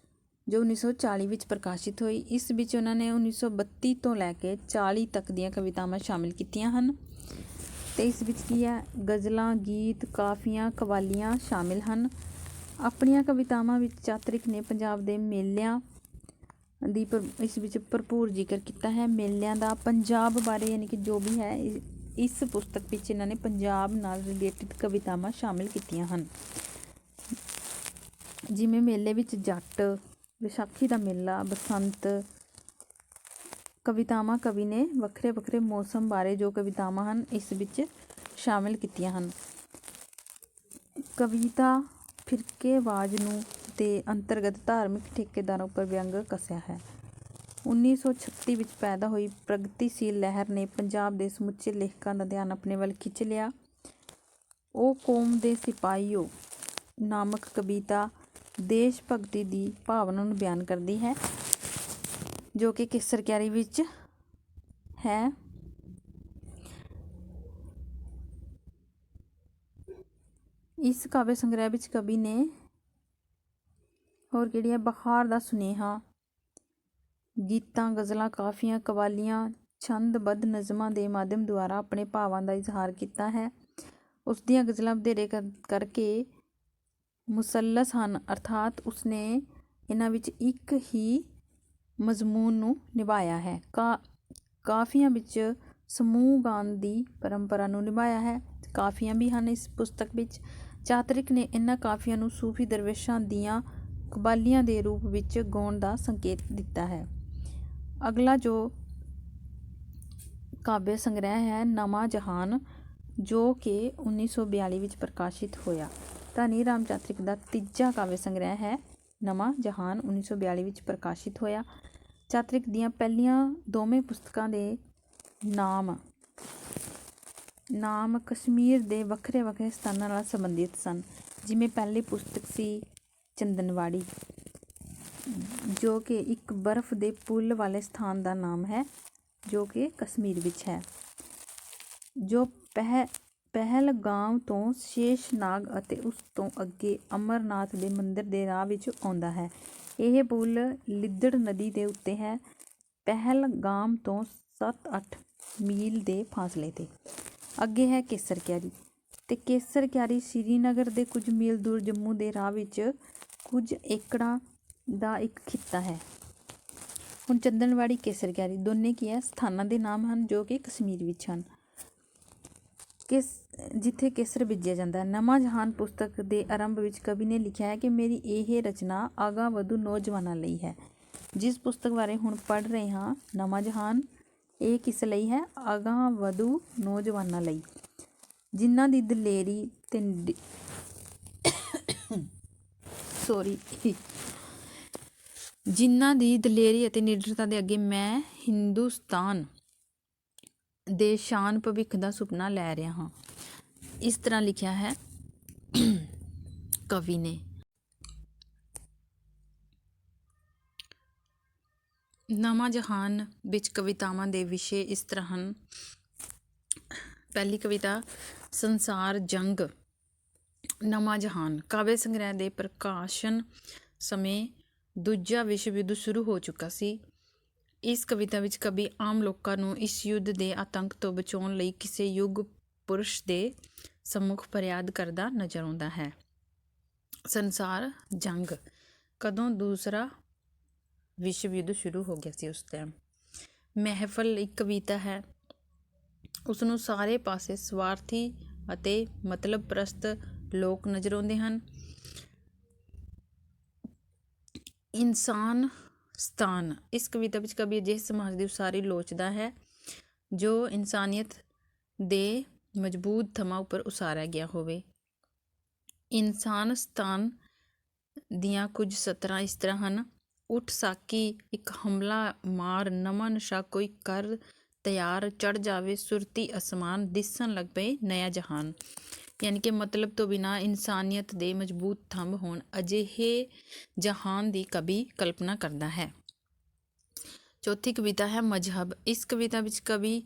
ਜੋ 1940 ਵਿੱਚ ਪ੍ਰਕਾਸ਼ਿਤ ਹੋਈ। ਇਸ ਵਿੱਚ ਉਹਨਾਂ ਨੇ 1932 ਤੋਂ ਲੈ ਕੇ 40 ਤੱਕ ਦੀਆਂ ਕਵਿਤਾਵਾਂ ਸ਼ਾਮਿਲ ਕੀਤੀਆਂ ਹਨ। ਅਤੇ ਇਸ ਵਿੱਚ ਕੀ ਹੈ, ਗਜ਼ਲਾਂ, ਗੀਤ, ਕਾਫੀਆਂ, ਕਵਾਲੀਆਂ ਸ਼ਾਮਿਲ ਹਨ। ਆਪਣੀਆਂ ਕਵਿਤਾਵਾਂ ਵਿੱਚ ਚਾਤਰਿਕ ਨੇ ਪੰਜਾਬ ਦੇ ਮੇਲਿਆਂ ਦੀ ਇਸ ਵਿੱਚ ਭਰਪੂਰ ਜ਼ਿਕਰ ਕੀਤਾ ਹੈ। ਮੇਲਿਆਂ ਦਾ ਪੰਜਾਬ ਬਾਰੇ ਯਾਨੀ ਕਿ ਜੋ ਵੀ ਹੈ, ਇਸ ਪੁਸਤਕ ਵਿੱਚ ਇਹਨਾਂ ਨੇ ਪੰਜਾਬ ਨਾਲ ਰਿਲੇਟਿਡ ਕਵਿਤਾਵਾਂ ਸ਼ਾਮਿਲ ਕੀਤੀਆਂ ਹਨ। ਜਿਵੇਂ ਮੇਲੇ ਵਿੱਚ ਜੱਟ, ਵਿਸਾਖੀ ਦਾ ਮੇਲਾ, ਬਸੰਤ। ਕਵਿਤਾਵਾਂ ਕਵੀ ਨੇ ਵੱਖਰੇ ਵੱਖਰੇ ਮੌਸਮ ਬਾਰੇ ਜੋ ਕਵਿਤਾਵਾਂ ਹਨ ਇਸ ਵਿੱਚ ਸ਼ਾਮਿਲ ਕੀਤੀਆਂ ਹਨ। ਕਵਿਤਾ ਫਿਰਕੇਵਾਜ਼ ਨੂੰ ਦੇ ਅੰਤਰਗਤ ਧਾਰਮਿਕ ਠੇਕੇਦਾਰਾਂ ਉੱਪਰ ਵਿਅੰਗ ਕੱਸਿਆ ਹੈ। 1936 ਵਿੱਚ ਪੈਦਾ ਹੋਈ ਪ੍ਰਗਤੀਸ਼ੀਲ ਲਹਿਰ ਨੇ ਪੰਜਾਬ ਦੇ ਸਮੁੱਚੇ ਲੇਖਕਾਂ ਦਾ ਧਿਆਨ ਆਪਣੇ ਵੱਲ ਖਿੱਚ ਲਿਆ। ਉਹ ਕੌਮ ਦੇ ਸਿਪਾਹੀਓ ਨਾਮਕ ਕਵਿਤਾ ਦੇਸ਼ ਭਗਤੀ ਦੀ ਭਾਵਨਾ ਨੂੰ ਬਿਆਨ ਕਰਦੀ ਹੈ, ਜੋ ਕਿ ਕੇਸਰ ਕਿਆਰੀ ਵਿੱਚ ਹੈ। ਇਸ ਕਾਵਿ ਸੰਗ੍ਰਹਿ ਵਿੱਚ ਕਵੀ ਨੇ ਹੋਰ ਕਿਹੜੀ ਹੈ, ਬਹਾਰ ਦਾ ਸੁਨੇਹਾ, ਗੀਤਾਂ, ਗਜ਼ਲਾਂ, ਕਾਫੀਆਂ, ਕਵਾਲੀਆਂ, ਛੰਦਬੱਧ ਨਜ਼ਮਾਂ ਦੇ ਮਾਧਿਅਮ ਦੁਆਰਾ ਆਪਣੇ ਭਾਵਾਂ ਦਾ ਇਜ਼ਹਾਰ ਕੀਤਾ ਹੈ। ਉਸ ਦੀਆਂ ਗਜ਼ਲਾਂ ਵਧੇਰੇ ਕਰਕੇ ਮੁਸੱਲਸ ਹਨ, ਅਰਥਾਤ ਉਸਨੇ ਇਹਨਾਂ ਵਿੱਚ ਇੱਕ ਹੀ ਮਜ਼ਮੂਨ ਨੂੰ ਨਿਭਾਇਆ ਹੈ। ਕਾਫੀਆਂ ਵਿੱਚ ਸਮੂਹ ਗਾਨ ਦੀ ਪਰੰਪਰਾ ਨੂੰ ਨਿਭਾਇਆ ਹੈ। ਕਾਫੀਆਂ ਵੀ ਹਨ ਇਸ ਪੁਸਤਕ ਵਿੱਚ। ਚਾਤਰਿਕ ਨੇ ਇਹਨਾਂ ਕਾਫੀਆਂ ਨੂੰ ਸੂਫੀ ਦਰਵੇਸ਼ਾਂ ਦੀਆਂ ਕਬਾਲੀਆਂ ਦੇ ਰੂਪ ਵਿੱਚ ਗਾਉਣ ਦਾ ਸੰਕੇਤ ਦਿੱਤਾ ਹੈ। ਅਗਲਾ ਜੋ ਕਾਵਿ ਸੰਗ੍ਰਹਿ ਹੈ ਨਵਾਂ ਜਹਾਨ, ਜੋ ਕਿ 1942 ਵਿੱਚ ਪ੍ਰਕਾਸ਼ਿਤ ਹੋਇਆ। ਧਨੀ ਰਾਮ ਚਾਤਰਿਕ ਦਾ ਤੀਜਾ ਕਾਵਿ ਸੰਗ੍ਰਹਿ ਹੈ ਨਵਾਂ ਜਹਾਨ, 1942 ਵਿੱਚ ਪ੍ਰਕਾਸ਼ਿਤ ਹੋਇਆ। ਚਾਤਰਿਕ ਦੀਆਂ ਪਹਿਲੀਆਂ ਦੋਵੇਂ ਪੁਸਤਕਾਂ ਦੇ ਨਾਮ ਕਸ਼ਮੀਰ ਦੇ ਵੱਖਰੇ ਵੱਖਰੇ ਸਥਾਨਾਂ ਨਾਲ ਸੰਬੰਧਿਤ ਸਨ। ਜਿਵੇਂ ਪਹਿਲੀ ਪੁਸਤਕ ਸੀ ਚੰਦਨਵਾੜੀ, ਜੋ ਕਿ ਇੱਕ ਬਰਫ਼ ਦੇ ਪੁੱਲ ਵਾਲੇ ਸਥਾਨ ਦਾ ਨਾਮ ਹੈ, ਜੋ ਕਿ ਕਸ਼ਮੀਰ ਵਿੱਚ ਹੈ, ਜੋ ਪਹਿਲਗਾਮ ਤੋਂ ਸ਼ੇਸ਼ਨਾਗ ਅਤੇ ਉਸ ਤੋਂ ਅੱਗੇ ਅਮਰਨਾਥ ਦੇ ਮੰਦਰ ਦੇ ਰਾਹ ਵਿੱਚ ਆਉਂਦਾ ਹੈ। ਇਹ ਪੁੱਲ ਲਿੱਦੜ ਨਦੀ ਦੇ ਉੱਤੇ ਹੈ, ਪਹਿਲਗਾਮ ਤੋਂ 7-8 ਮੀਲ ਦੇ ਫਾਸਲੇ 'ਤੇ। ਅੱਗੇ ਹੈ ਕੇਸਰ ਕਿਆਰੀ, ਅਤੇ ਕੇਸਰ ਕਿਆਰੀ ਸ਼੍ਰੀਨਗਰ ਦੇ ਕੁਝ ਮੀਲ ਦੂਰ ਜੰਮੂ ਦੇ ਰਾਹ ਵਿੱਚ ਕੁਝ ਏਕੜਾਂ ਦਾ ਇੱਕ ਖਿੱਤਾ ਹੈ। ਹੁਣ ਚੰਦਨਵਾੜੀ, ਕੇਸਰ ਕਿਆਰੀ ਦੋਨੇ ਕੀ ਹੈ, ਸਥਾਨਾਂ ਦੇ ਨਾਮ ਹਨ ਜੋ ਕਿ ਕਸ਼ਮੀਰ ਵਿੱਚ ਹਨ, ਜਿੱਥੇ ਕੇਸਰ ਬੀਜਿਆ ਜਾਂਦਾ ਹੈ। ਨਵਾਂ ਜਹਾਨ ਪੁਸਤਕ ਦੇ ਆਰੰਭ ਵਿੱਚ ਕਵੀ ਨੇ ਲਿਖਿਆ ਹੈ ਕਿ ਮੇਰੀ ਇਹ ਰਚਨਾ ਅਗਾਂਹਵਧੂ ਨੌਜਵਾਨਾਂ ਲਈ ਹੈ। ਜਿਸ ਪੁਸਤਕ ਬਾਰੇ ਹੁਣ ਪੜ੍ਹ ਰਹੇ ਹਾਂ ਨਵਾਂ ਜਹਾਨ, ਇਹ ਕਿਸ ਲਈ ਹੈ, ਅਗਾਂਹਵਧੂ ਨੌਜਵਾਨਾਂ ਲਈ, ਜਿਨ੍ਹਾਂ ਦੀ ਦਲੇਰੀ ਤੇ ਅਤੇ ਨਿਡਰਤਾ ਦੇ ਅੱਗੇ ਮੈਂ ਹਿੰਦੁਸਤਾਨ ਦੇ ਸ਼ਾਨ ਭਵਿੱਖ ਦਾ ਸੁਪਨਾ ਲੈ ਰਿਹਾ ਹਾਂ। ਇਸ ਤਰ੍ਹਾਂ ਲਿਖਿਆ ਹੈ ਕਵੀ ਨੇ। ਨਵਾਂ ਜਹਾਨ ਵਿੱਚ ਕਵਿਤਾਵਾਂ ਦੇ ਵਿਸ਼ੇ ਇਸ ਤਰ੍ਹਾਂ ਹਨ। ਪਹਿਲੀ ਕਵਿਤਾ ਸੰਸਾਰ ਜੰਗ। ਨਵਾਂ ਜਹਾਨ ਕਾਵਿ ਸੰਗ੍ਰਹਿ ਦੇ ਪ੍ਰਕਾਸ਼ਨ ਸਮੇਂ ਦੂਜਾ ਵਿਸ਼ਵ ਯੁੱਧ ਸ਼ੁਰੂ ਹੋ ਚੁੱਕਾ ਸੀ। ਇਸ ਕਵਿਤਾ ਵਿੱਚ ਕਵੀ ਆਮ ਲੋਕਾਂ ਨੂੰ ਇਸ ਯੁੱਧ ਦੇ ਆਤੰਕ ਤੋਂ ਬਚਾਉਣ ਲਈ ਕਿਸੇ ਯੁੱਗ ਪੁਰਸ਼ ਦੇ ਸਮੁਖ ਫਰਿਆਦ ਕਰਦਾ ਨਜ਼ਰ ਆਉਂਦਾ ਹੈ। ਸੰਸਾਰ ਜੰਗ, ਕਦੋਂ ਦੂਸਰਾ ਵਿਸ਼ਵ ਯੁੱਧ ਸ਼ੁਰੂ ਹੋ ਗਿਆ ਸੀ ਉਸ ਟਾਈਮ। ਮਹਿਫਲ ਇੱਕ ਕਵਿਤਾ ਹੈ, ਉਸਨੂੰ ਸਾਰੇ ਪਾਸੇ ਸਵਾਰਥੀ ਅਤੇ ਮਤਲਬ ਪ੍ਰਸਤ ਲੋਕ ਨਜ਼ਰ ਆਉਂਦੇ ਹਨ। ਇਨਸਾਨ ਸਤਾਨ। ਇਸ ਕਵਿਤਾ ਵਿੱਚ ਕਵੀ ਅਜਿਹੇ ਸਮਾਜ ਦੀ ਉਸਾਰੀ ਲੋਚਦਾ ਹੈ ਜੋ ਇਨਸਾਨੀਅਤ ਦੇ ਮਜ਼ਬੂਤ ਥੰਮਾਂ ਉੱਪਰ ਉਸਾਰਿਆ ਗਿਆ ਹੋਵੇ। ਇਨਸਾਨ ਸਤਾਨ ਦੀਆਂ ਕੁਝ ਸਤਰਾਂ ਇਸ ਤਰ੍ਹਾਂ ਹਨ। ਉੱਠ ਸਾਕੀ ਇੱਕ ਹਮਲਾ ਮਾਰ, ਨਵਾਂ ਨਸ਼ਾ ਕੋਈ ਕਰ ਤਿਆਰ, ਚੜ੍ਹ ਜਾਵੇ ਸੁਰਤੀ ਅਸਮਾਨ, ਦਿਸਣ ਲੱਗ ਪਏ ਨਇਆ ਜਹਾਨ। ਯਾਨੀ ਕਿ ਮਤਲਬ ਤੋਂ ਬਿਨਾਂ ਇਨਸਾਨੀਅਤ ਦੇ ਮਜ਼ਬੂਤ ਥੰਮ ਹੋਣ ਅਜਿਹੇ ਜਹਾਨ ਦੀ ਕਵੀ ਕਲਪਨਾ ਕਰਦਾ ਹੈ। ਚੌਥੀ ਕਵਿਤਾ ਹੈ ਮਜ਼ਹਬ। ਇਸ ਕਵਿਤਾ ਵਿੱਚ ਕਵੀ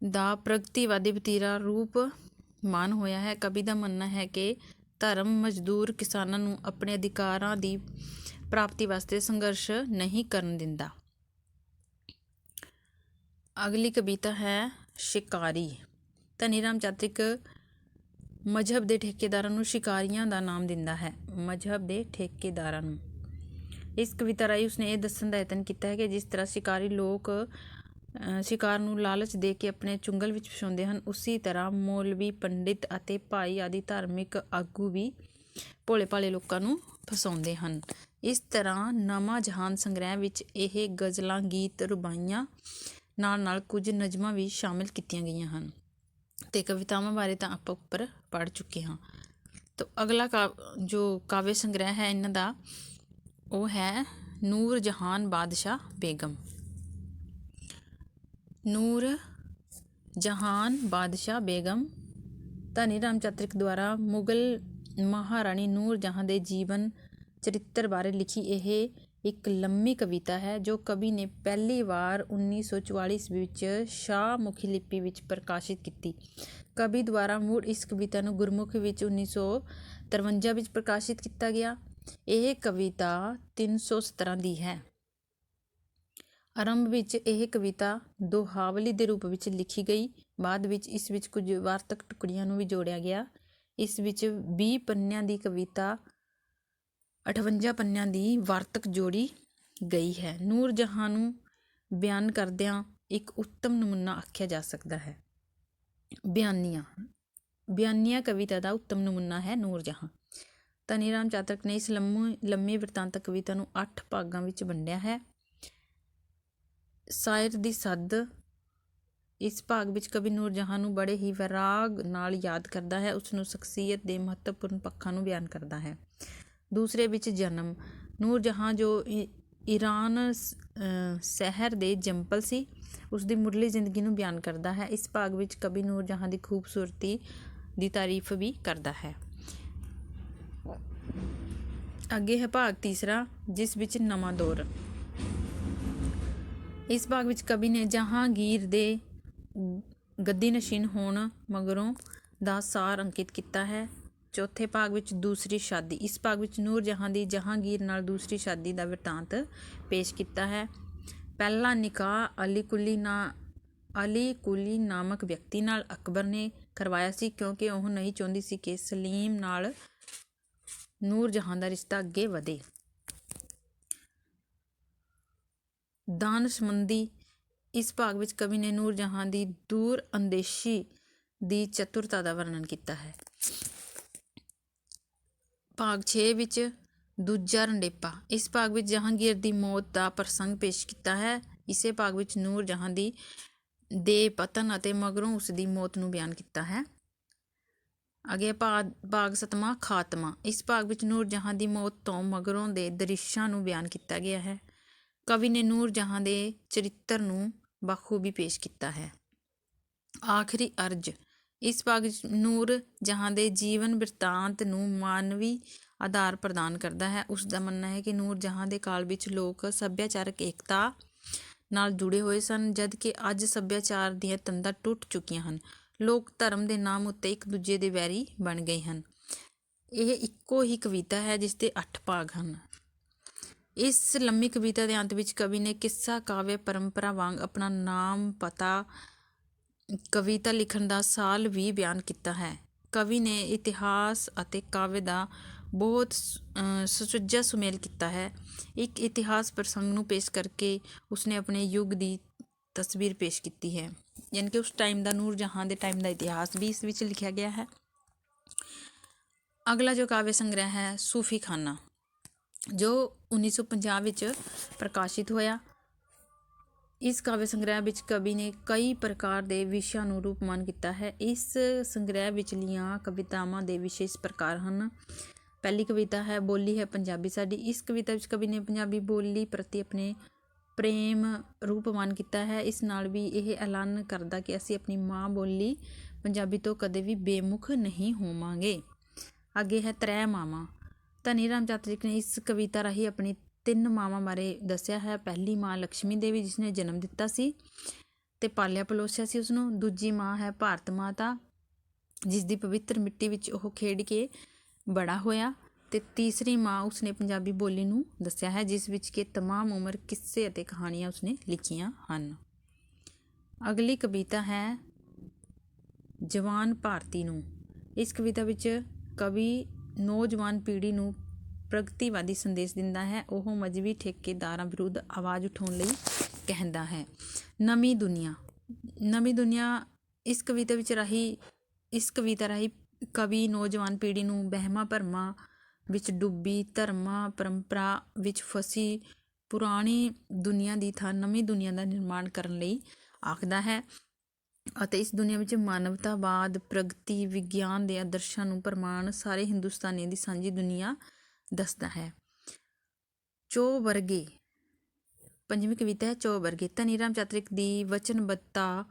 ਦਾ ਪ੍ਰਗਤੀਵਾਦੀ ਵਤੀਰਾ ਰੂਪਮਾਨ ਹੋਇਆ ਹੈ। ਕਵੀ ਦਾ ਮੰਨਣਾ ਹੈ ਕਿ ਧਰਮ ਮਜ਼ਦੂਰ ਕਿਸਾਨਾਂ ਨੂੰ ਆਪਣੇ ਅਧਿਕਾਰਾਂ ਦੀ ਪ੍ਰਾਪਤੀ ਵਾਸਤੇ ਸੰਘਰਸ਼ ਨਹੀਂ ਕਰਨ ਦਿੰਦਾ। ਅਗਲੀ ਕਵਿਤਾ ਹੈ ਸ਼ਿਕਾਰੀ। ਧਨੀ ਰਾਮ ਚਾਤ੍ਰਿਕ ਮਜ਼ਹਬ ਦੇ ਠੇਕੇਦਾਰਾਂ ਨੂੰ ਸ਼ਿਕਾਰੀਆਂ ਦਾ ਨਾਮ ਦਿੰਦਾ ਹੈ। ਮਜ਼ਹਬ ਦੇ ਠੇਕੇਦਾਰਾਂ ਨੂੰ। ਇਸ ਕਵਿਤਾ ਰਾਹੀਂ ਉਸਨੇ ਇਹ ਦੱਸਣ ਦਾ ਯਤਨ ਕੀਤਾ ਹੈ ਕਿ ਜਿਸ ਤਰ੍ਹਾਂ ਸ਼ਿਕਾਰੀ ਲੋਕ ਸ਼ਿਕਾਰ ਨੂੰ ਲਾਲਚ ਦੇ ਕੇ ਆਪਣੇ ਚੁੰਗਲ ਵਿੱਚ ਫਸਾਉਂਦੇ ਹਨ, ਉਸੀ ਤਰ੍ਹਾਂ ਮੌਲਵੀ, ਪੰਡਿਤ ਅਤੇ ਭਾਈ ਆਦਿ ਧਾਰਮਿਕ ਆਗੂ ਵੀ ਭੋਲੇ ਭਾਲੇ ਲੋਕਾਂ ਨੂੰ ਫਸਾਉਂਦੇ ਹਨ। ਇਸ ਤਰ੍ਹਾਂ ਨਵਾਂ ਜਹਾਨ ਸੰਗ੍ਰਹਿ ਵਿੱਚ ਇਹ ਗਜ਼ਲਾਂ, ਗੀਤ, ਰੁਬਾਈਆਂ ਨਾਲ ਨਾਲ ਕੁਝ ਨਜ਼ਮਾਂ ਵੀ ਸ਼ਾਮਿਲ ਕੀਤੀਆਂ ਗਈਆਂ ਹਨ। ਅਤੇ ਕਵਿਤਾਵਾਂ ਬਾਰੇ ਤਾਂ ਆਪਾਂ ਉੱਪਰ ਪੜ੍ਹ ਚੁੱਕੇ ਹਾਂ। ਤਾਂ ਅਗਲਾ ਜੋ ਕਾਵਿ ਸੰਗ੍ਰਹਿ ਹੈ ਇਹਨਾਂ ਦਾ ਉਹ ਹੈ ਨੂਰ ਜਹਾਨ ਬਾਦਸ਼ਾਹ ਬੇਗਮ। ਨੂਰ ਜਹਾਨ ਬਾਦਸ਼ਾਹ ਬੇਗਮ ਧਨੀ ਰਾਮ ਚਾਤ੍ਰਿਕ ਦੁਆਰਾ ਮੁਗਲ ਮਹਾਰਾਣੀ ਨੂਰ ਜਹਾਂ ਦੇ ਜੀਵਨ ਚਰਿੱਤਰ ਬਾਰੇ ਲਿਖੀ ਇਹ ਇੱਕ ਲੰਮੀ ਕਵਿਤਾ ਹੈ ਜੋ ਕਵੀ ਨੇ ਪਹਿਲੀ ਵਾਰ 1944 ਈਸਵੀ ਵਿੱਚ ਸ਼ਾਹਮੁਖੀ ਲਿਪੀ ਵਿੱਚ ਪ੍ਰਕਾਸ਼ਿਤ ਕੀਤੀ। ਕਵੀ ਦੁਆਰਾ ਮੁੜ ਇਸ ਕਵਿਤਾ ਨੂੰ ਗੁਰਮੁਖੀ ਵਿੱਚ 1953 ਵਿੱਚ ਪ੍ਰਕਾਸ਼ਿਤ ਕੀਤਾ ਗਿਆ। ਇਹ ਕਵਿਤਾ 300 ਸਤਰਾਂ ਦੀ ਹੈ। ਆਰੰਭ ਵਿੱਚ ਇਹ ਕਵਿਤਾ ਦੋਹਾਵਲੀ ਦੇ ਰੂਪ ਵਿੱਚ ਲਿਖੀ ਗਈ। ਬਾਅਦ ਵਿੱਚ ਇਸ ਵਿੱਚ ਕੁਝ ਵਾਰਤਕ ਟੁਕੜੀਆਂ ਨੂੰ ਵੀ ਜੋੜਿਆ ਗਿਆ। ਇਸ ਵਿੱਚ 20 ਪੰਨਿਆਂ ਦੀ ਕਵਿਤਾ 58 ਪੰਨਿਆਂ ਦੀ ਵਾਰਤਕ ਜੋੜੀ ਗਈ ਹੈ। ਨੂਰ ਜਹਾਂ ਨੂੰ ਬਿਆਨ ਕਰਦਿਆਂ ਇੱਕ ਉੱਤਮ ਨਮੂਨਾ ਆਖਿਆ ਜਾ ਸਕਦਾ ਹੈ। ਬਿਆਨੀਆ ਕਵਿਤਾ ਦਾ ਉੱਤਮ ਨਮੂਨਾ ਹੈ ਨੂਰ ਜਹਾਂ। ਧਨੀ ਰਾਮ ਚਾਤ੍ਰਿਕ ਨੇ ਇਸ ਲੰਮੀ ਬਿਰਤਾਂਤਕ ਕਵਿਤਾ ਨੂੰ 8 ਭਾਗਾਂ ਵਿੱਚ ਵੰਡਿਆ ਹੈ। ਸ਼ਾਇਰ ਦੀ ਸੱਦ। ਇਸ ਭਾਗ ਵਿੱਚ ਕਵੀ ਨੂਰ ਜਹਾਂ ਨੂੰ ਬੜੇ ਹੀ ਵੈਰਾਗ ਨਾਲ ਯਾਦ ਕਰਦਾ ਹੈ। ਉਸ ਨੂੰ ਸ਼ਖਸੀਅਤ ਦੇ ਮਹੱਤਵਪੂਰਨ ਪੱਖਾਂ ਨੂੰ ਬਿਆਨ ਕਰਦਾ ਹੈ। ਦੂਸਰੇ ਵਿੱਚ ਜਨਮ। ਨੂਰ ਜਹਾਂ ਜੋ ਈਰਾਨ ਸ਼ਹਿਰ ਦੇ ਜੰਪਲ ਸੀ, ਉਸਦੀ ਮੁੱਢਲੀ ਜ਼ਿੰਦਗੀ ਨੂੰ ਬਿਆਨ ਕਰਦਾ ਹੈ। ਇਸ ਭਾਗ ਵਿੱਚ ਕਵੀ ਨੂਰ ਜਹਾਂ ਦੀ ਖੂਬਸੂਰਤੀ ਦੀ ਤਾਰੀਫ ਵੀ ਕਰਦਾ ਹੈ। ਅੱਗੇ ਹੈ ਭਾਗ ਤੀਸਰਾ ਜਿਸ ਵਿੱਚ ਨਵਾਂ ਦੌਰ। ਇਸ ਭਾਗ ਵਿੱਚ ਕਵੀ ਨੇ ਜਹਾਂਗੀਰ ਦੇ ਗੱਦੀ ਨਸ਼ੀਨ ਹੋਣ ਮਗਰੋਂ ਦਾ ਸਾਰ ਅੰਕਿਤ ਕੀਤਾ ਹੈ। ਚੌਥੇ ਭਾਗ ਵਿੱਚ ਦੂਸਰੀ ਸ਼ਾਦੀ। ਇਸ ਭਾਗ ਵਿੱਚ ਨੂਰ ਜਹਾਂ ਦੀ ਜਹਾਂਗੀਰ ਨਾਲ ਦੂਸਰੀ ਸ਼ਾਦੀ ਦਾ ਬਿਰਤਾਂਤ ਪੇਸ਼ ਕੀਤਾ ਹੈ। ਪਹਿਲਾ ਨਿਕਾਹ ਅਲੀ ਕੁਲੀ ਨਾਮਕ ਵਿਅਕਤੀ ਨਾਲ ਅਕਬਰ ਨੇ ਕਰਵਾਇਆ ਸੀ ਕਿਉਂਕਿ ਉਹ ਨਹੀਂ ਚਾਹੁੰਦੀ ਸੀ ਕਿ ਸਲੀਮ ਨਾਲ ਨੂਰ ਜਹਾਂ ਦਾ ਰਿਸ਼ਤਾ ਅੱਗੇ ਵਧੇ। ਦਾਨਸ਼ਮੰਦੀ। ਇਸ ਭਾਗ ਵਿੱਚ ਕਵੀ ਨੇ ਨੂਰ ਜਹਾਂ ਦੀ ਦੂਰ ਅੰਦੇਸ਼ੀ ਦੀ ਚਤੁਰਤਾ ਦਾ ਵਰਣਨ ਕੀਤਾ ਹੈ। ਭਾਗ 6 ਵਿੱਚ ਦੂਜਾ ਰੰਡੇਪਾ। ਇਸ ਭਾਗ ਵਿੱਚ ਜਹਾਂਗੀਰ ਦੀ ਮੌਤ ਦਾ ਪ੍ਰਸੰਗ ਪੇਸ਼ ਕੀਤਾ ਹੈ। ਇਸੇ ਭਾਗ ਵਿੱਚ ਨੂਰ ਜਹਾਂ ਦੇ ਪਤਨ ਅਤੇ ਮਗਰੋਂ ਉਸ ਦੀ ਮੌਤ ਨੂੰ ਬਿਆਨ ਕੀਤਾ ਹੈ। ਅੱਗੇ ਭਾਗ 7ਵਾਂ ਖਾਤਮਾ। ਇਸ ਭਾਗ ਵਿੱਚ ਨੂਰ ਜਹਾਂ ਦੀ ਮੌਤ ਤੋਂ ਮਗਰੋਂ ਦੇ ਦ੍ਰਿਸ਼ਾਂ ਨੂੰ ਬਿਆਨ ਕੀਤਾ ਗਿਆ ਹੈ। ਕਵੀ ਨੇ ਨੂਰ ਜਹਾਂ ਦੇ ਚਰਿੱਤਰ ਨੂੰ ਬਾਖੂਬੀ ਪੇਸ਼ ਕੀਤਾ ਹੈ। ਆਖਰੀ ਅਰਜ਼। ਇਸ ਭਾਗ ਵਿੱਚ ਨੂਰ ਜਹਾਂ ਦੇ ਜੀਵਨ ਬਿਰਤਾਂਤ ਨੂੰ ਮਾਨਵੀ ਆਧਾਰ ਪ੍ਰਦਾਨ ਕਰਦਾ ਹੈ। ਉਸ ਦਾ ਮੰਨਣਾ ਹੈ ਕਿ ਨੂਰ ਜਹਾਂ ਦੇ ਕਾਲ ਵਿੱਚ ਲੋਕ ਸੱਭਿਆਚਾਰਕ ਏਕਤਾ ਨਾਲ ਜੁੜੇ ਹੋਏ ਸਨ, ਜਦ ਕਿ ਅੱਜ ਸੱਭਿਆਚਾਰ ਦੀਆਂ ਤੰਦਾਂ ਟੁੱਟ ਚੁੱਕੀਆਂ ਹਨ। ਲੋਕ ਧਰਮ ਦੇ ਨਾਮ ਉੱਤੇ ਇੱਕ ਦੂਜੇ ਦੇ ਵੈਰੀ ਬਣ ਗਏ ਹਨ। ਇਹ ਇੱਕੋ ਹੀ ਕਵਿਤਾ ਹੈ ਜਿਸ ਦੇ 8 ਭਾਗ ਹਨ। ਇਸ ਲੰਮੀ ਕਵਿਤਾ ਦੇ ਅੰਤ ਵਿੱਚ ਕਵੀ ਨੇ ਕਿੱਸਾ ਕਾਵਿ ਪਰੰਪਰਾ ਵਾਂਗ ਆਪਣਾ ਨਾਮ, ਪਤਾ, ਕਵਿਤਾ ਲਿਖਣ ਦਾ ਸਾਲ ਵੀ ਬਿਆਨ ਕੀਤਾ ਹੈ। ਕਵੀ ਨੇ ਇਤਿਹਾਸ ਅਤੇ ਕਾਵਿ ਦਾ ਬਹੁਤ ਸੁਚੱਜਾ ਸੁਮੇਲ ਕੀਤਾ ਹੈ। ਇੱਕ ਇਤਿਹਾਸ ਪ੍ਰਸੰਗ ਨੂੰ ਪੇਸ਼ ਕਰਕੇ ਉਸਨੇ ਆਪਣੇ ਯੁੱਗ ਦੀ ਤਸਵੀਰ ਪੇਸ਼ ਕੀਤੀ ਹੈ। ਯਾਨੀ ਕਿ ਉਸ ਟਾਈਮ ਦਾ, ਨੂਰ ਜਹਾਂ ਦੇ ਟਾਈਮ ਦਾ ਇਤਿਹਾਸ ਵੀ ਇਸ ਵਿੱਚ ਲਿਖਿਆ ਗਿਆ ਹੈ। ਅਗਲਾ ਜੋ ਕਾਵਿ ਸੰਗ੍ਰਹਿ ਹੈ ਸੂਫੀ ਖਾਨਾ। ਜੋ 1950 ਵਿੱਚ ਪ੍ਰਕਾਸ਼ਿਤ ਹੋਇਆ। ਇਸ ਕਾਵਿ ਸੰਗ੍ਰਹਿ ਵਿੱਚ ਕਵੀ ਨੇ ਕਈ ਪ੍ਰਕਾਰ ਦੇ ਵਿਸ਼ਿਆਂ ਨੂੰ ਰੂਪਮਾਨ ਕੀਤਾ ਹੈ। ਇਸ ਸੰਗ੍ਰਹਿ ਵਿਚਲੀਆਂ ਕਵਿਤਾਵਾਂ ਦੇ ਵਿਸ਼ੇ ਇਸ ਪ੍ਰਕਾਰ ਹਨ। ਪਹਿਲੀ ਕਵਿਤਾ ਹੈ ਬੋਲੀ ਹੈ ਪੰਜਾਬੀ ਸਾਡੀ। ਇਸ ਕਵਿਤਾ ਵਿੱਚ ਕਵੀ ਨੇ ਪੰਜਾਬੀ ਬੋਲੀ ਪ੍ਰਤੀ ਆਪਣੇ ਪ੍ਰੇਮ ਰੂਪਮਾਨ ਕੀਤਾ ਹੈ। ਇਸ ਨਾਲ ਵੀ ਇਹ ਐਲਾਨ ਕਰਦਾ ਕਿ ਅਸੀਂ ਆਪਣੀ ਮਾਂ ਬੋਲੀ ਪੰਜਾਬੀ ਤੋਂ ਕਦੇ ਵੀ ਬੇਮੁਖ ਨਹੀਂ ਹੋਵਾਂਗੇ। ਅੱਗੇ ਹੈ ਤ੍ਰੈ ਮਾਵਾਂ। ਧਨੀ ਰਾਮ ਚਾਤ੍ਰਿਕ ਨੇ ਇਸ ਕਵਿਤਾ ਰਾਹੀਂ ਆਪਣੀ 3 ਮਾਵਾਂ ਬਾਰੇ ਦੱਸਿਆ ਹੈ। ਪਹਿਲੀ ਮਾਂ ਲਕਸ਼ਮੀ ਦੇਵੀ, ਜਿਸ ਨੇ ਜਨਮ ਦਿੱਤਾ ਸੀ ਅਤੇ ਪਾਲਿਆ ਪਲੋਸਿਆ ਸੀ ਉਸਨੂੰ। ਦੂਜੀ ਮਾਂ ਹੈ ਭਾਰਤ ਮਾਤਾ, ਜਿਸ ਦੀ ਪਵਿੱਤਰ ਮਿੱਟੀ ਵਿੱਚ ਉਹ ਖੇਡ ਕੇ ਬੜਾ ਹੋਇਆ। ਅਤੇ ਤੀਸਰੀ ਮਾਂ ਉਸਨੇ ਪੰਜਾਬੀ ਬੋਲੀ ਨੂੰ ਦੱਸਿਆ ਹੈ, ਜਿਸ ਵਿੱਚ ਕਿ ਤਮਾਮ ਉਮਰ ਕਿੱਸੇ ਅਤੇ ਕਹਾਣੀਆਂ ਉਸਨੇ ਲਿਖੀਆਂ ਹਨ। ਅਗਲੀ ਕਵਿਤਾ ਹੈ ਜਵਾਨ ਭਾਰਤੀ ਨੂੰ। ਇਸ ਕਵਿਤਾ ਵਿੱਚ ਕਵੀ ਨੌਜਵਾਨ ਪੀੜ੍ਹੀ ਨੂੰ ਪ੍ਰਗਤੀਵਾਦੀ ਸੰਦੇਸ਼ ਦਿੰਦਾ ਹੈ। ਉਹ ਮਜ਼੍ਹਬੀ ਠੇਕੇਦਾਰਾਂ ਵਿਰੁੱਧ ਆਵਾਜ਼ ਉਠਾਉਣ ਲਈ ਕਹਿੰਦਾ ਹੈ। ਨਵੀਂ ਦੁਨੀਆ। ਨਵੀਂ ਦੁਨੀਆ ਇਸ ਕਵਿਤਾ ਰਾਹੀਂ ਕਵੀ ਨੌਜਵਾਨ ਪੀੜ੍ਹੀ ਨੂੰ ਵਹਿਮਾਂ ਭਰਮਾਂ ਵਿੱਚ ਡੁੱਬੀ, ਧਰਮਾਂ ਪਰੰਪਰਾ ਵਿੱਚ ਫਸੀ ਪੁਰਾਣੀ ਦੁਨੀਆ ਦੀ ਥਾਂ ਨਵੀਂ ਦੁਨੀਆ ਦਾ ਨਿਰਮਾਣ ਕਰਨ ਲਈ ਆਖਦਾ ਹੈ ਅਤੇ ਇਸ ਦੁਨੀਆ ਵਿੱਚ ਮਾਨਵਤਾਵਾਦ, ਪ੍ਰਗਤੀ, ਵਿਗਿਆਨ ਦੇ ਆਦਰਸ਼ਾਂ ਨੂੰ ਪ੍ਰਮਾਣ ਸਾਰੇ ਹਿੰਦੁਸਤਾਨੀਆਂ ਦੀ ਸਾਂਝੀ ਦੁਨੀਆ ਦੱਸਦਾ ਹੈ। ਚੌਵਰਗੇ। ਪੰਜਵੀਂ ਕਵਿਤਾ ਹੈ ਚੌਵਰਗੇ। ਧਨੀ ਰਾਮ ਚਾਤ੍ਰਿਕ ਦੀ ਵਚਨਬੱਧਤਾ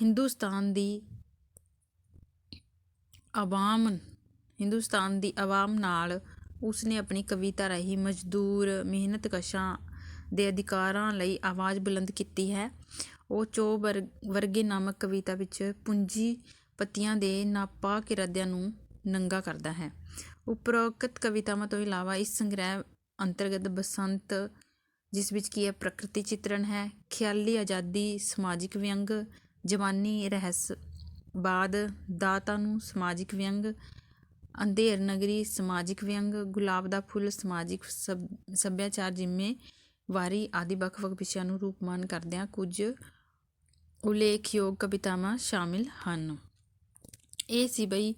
ਹਿੰਦੁਸਤਾਨ ਦੀ ਆਵਾਮ ਨਾਲ ਉਸਨੇ ਆਪਣੀ ਕਵਿਤਾ ਰਾਹੀਂ ਮਜ਼ਦੂਰ, ਮਿਹਨਤਕਸ਼ਾਂ ਦੇ ਅਧਿਕਾਰਾਂ ਲਈ ਆਵਾਜ਼ ਬੁਲੰਦ ਕੀਤੀ ਹੈ। ਉਹ ਚੌਵਰਗੇ ਨਾਮਕ ਕਵਿਤਾ ਵਿੱਚ ਪੂੰਜੀਪਤੀਆਂ ਦੇ ਨਾਪਾਕ ਇਰਾਦਿਆਂ ਨੂੰ ਨੰਗਾ ਕਰਦਾ ਹੈ। ਉਪਰੋਕਤ ਕਵਿਤਾਵਾਂ ਤੋਂ ਇਲਾਵਾ ਇਸ ਸੰਗ੍ਰਹਿ ਅੰਤਰਗਤ ਬਸੰਤ, ਜਿਸ ਵਿੱਚ ਕੀ ਹੈ ਪ੍ਰਕਿਰਤੀ ਚਿਤਰਣ ਹੈ, ਖਿਆਲੀ ਆਜ਼ਾਦੀ ਸਮਾਜਿਕ ਵਿਅੰਗ, ਜਵਾਨੀ ਰਹੱਸਵਾਦ, ਦਾਤਾਂ ਨੂੰ ਸਮਾਜਿਕ ਵਿਅੰਗ, ਅੰਧੇਰ ਨਗਰੀ ਸਮਾਜਿਕ ਵਿਅੰਗ, ਗੁਲਾਬ ਦਾ ਫੁੱਲ ਸਮਾਜਿਕ ਸੱਭਿਆਚਾਰ, ਜ਼ਿੰਮੇਵਾਰੀ ਆਦਿ ਵੱਖ-ਵੱਖ ਵਿਸ਼ਿਆਂ ਨੂੰ ਰੂਪਮਾਨ ਕਰਦਿਆਂ ਕੁਝ ਉਲੇਖਯੋਗ ਕਵਿਤਾਵਾਂ ਸ਼ਾਮਿਲ ਹਨ। ਇਹ ਸੀ ਬਈ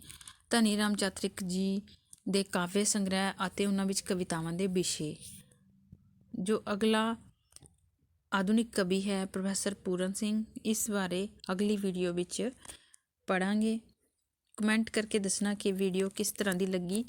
ਧਨੀ ਰਾਮ ਚਾਤ੍ਰਿਕ ਜੀ ਦੇ ਕਾਵਿ ਸੰਗ੍ਰਹਿ ਅਤੇ ਉਹਨਾਂ ਵਿੱਚ ਕਵਿਤਾਵਾਂ ਦੇ ਵਿਸ਼ੇ। ਜੋ ਅਗਲਾ ਆਧੁਨਿਕ ਕਵੀ ਹੈ ਪ੍ਰੋਫੈਸਰ ਪੂਰਨ ਸਿੰਘ, ਇਸ ਬਾਰੇ ਅਗਲੀ ਵੀਡੀਓ ਵਿੱਚ ਪੜ੍ਹਾਂਗੇ। ਕਮੈਂਟ ਕਰਕੇ ਦੱਸਣਾ ਕਿ ਵੀਡੀਓ ਕਿਸ ਤਰ੍ਹਾਂ ਦੀ ਲੱਗੀ।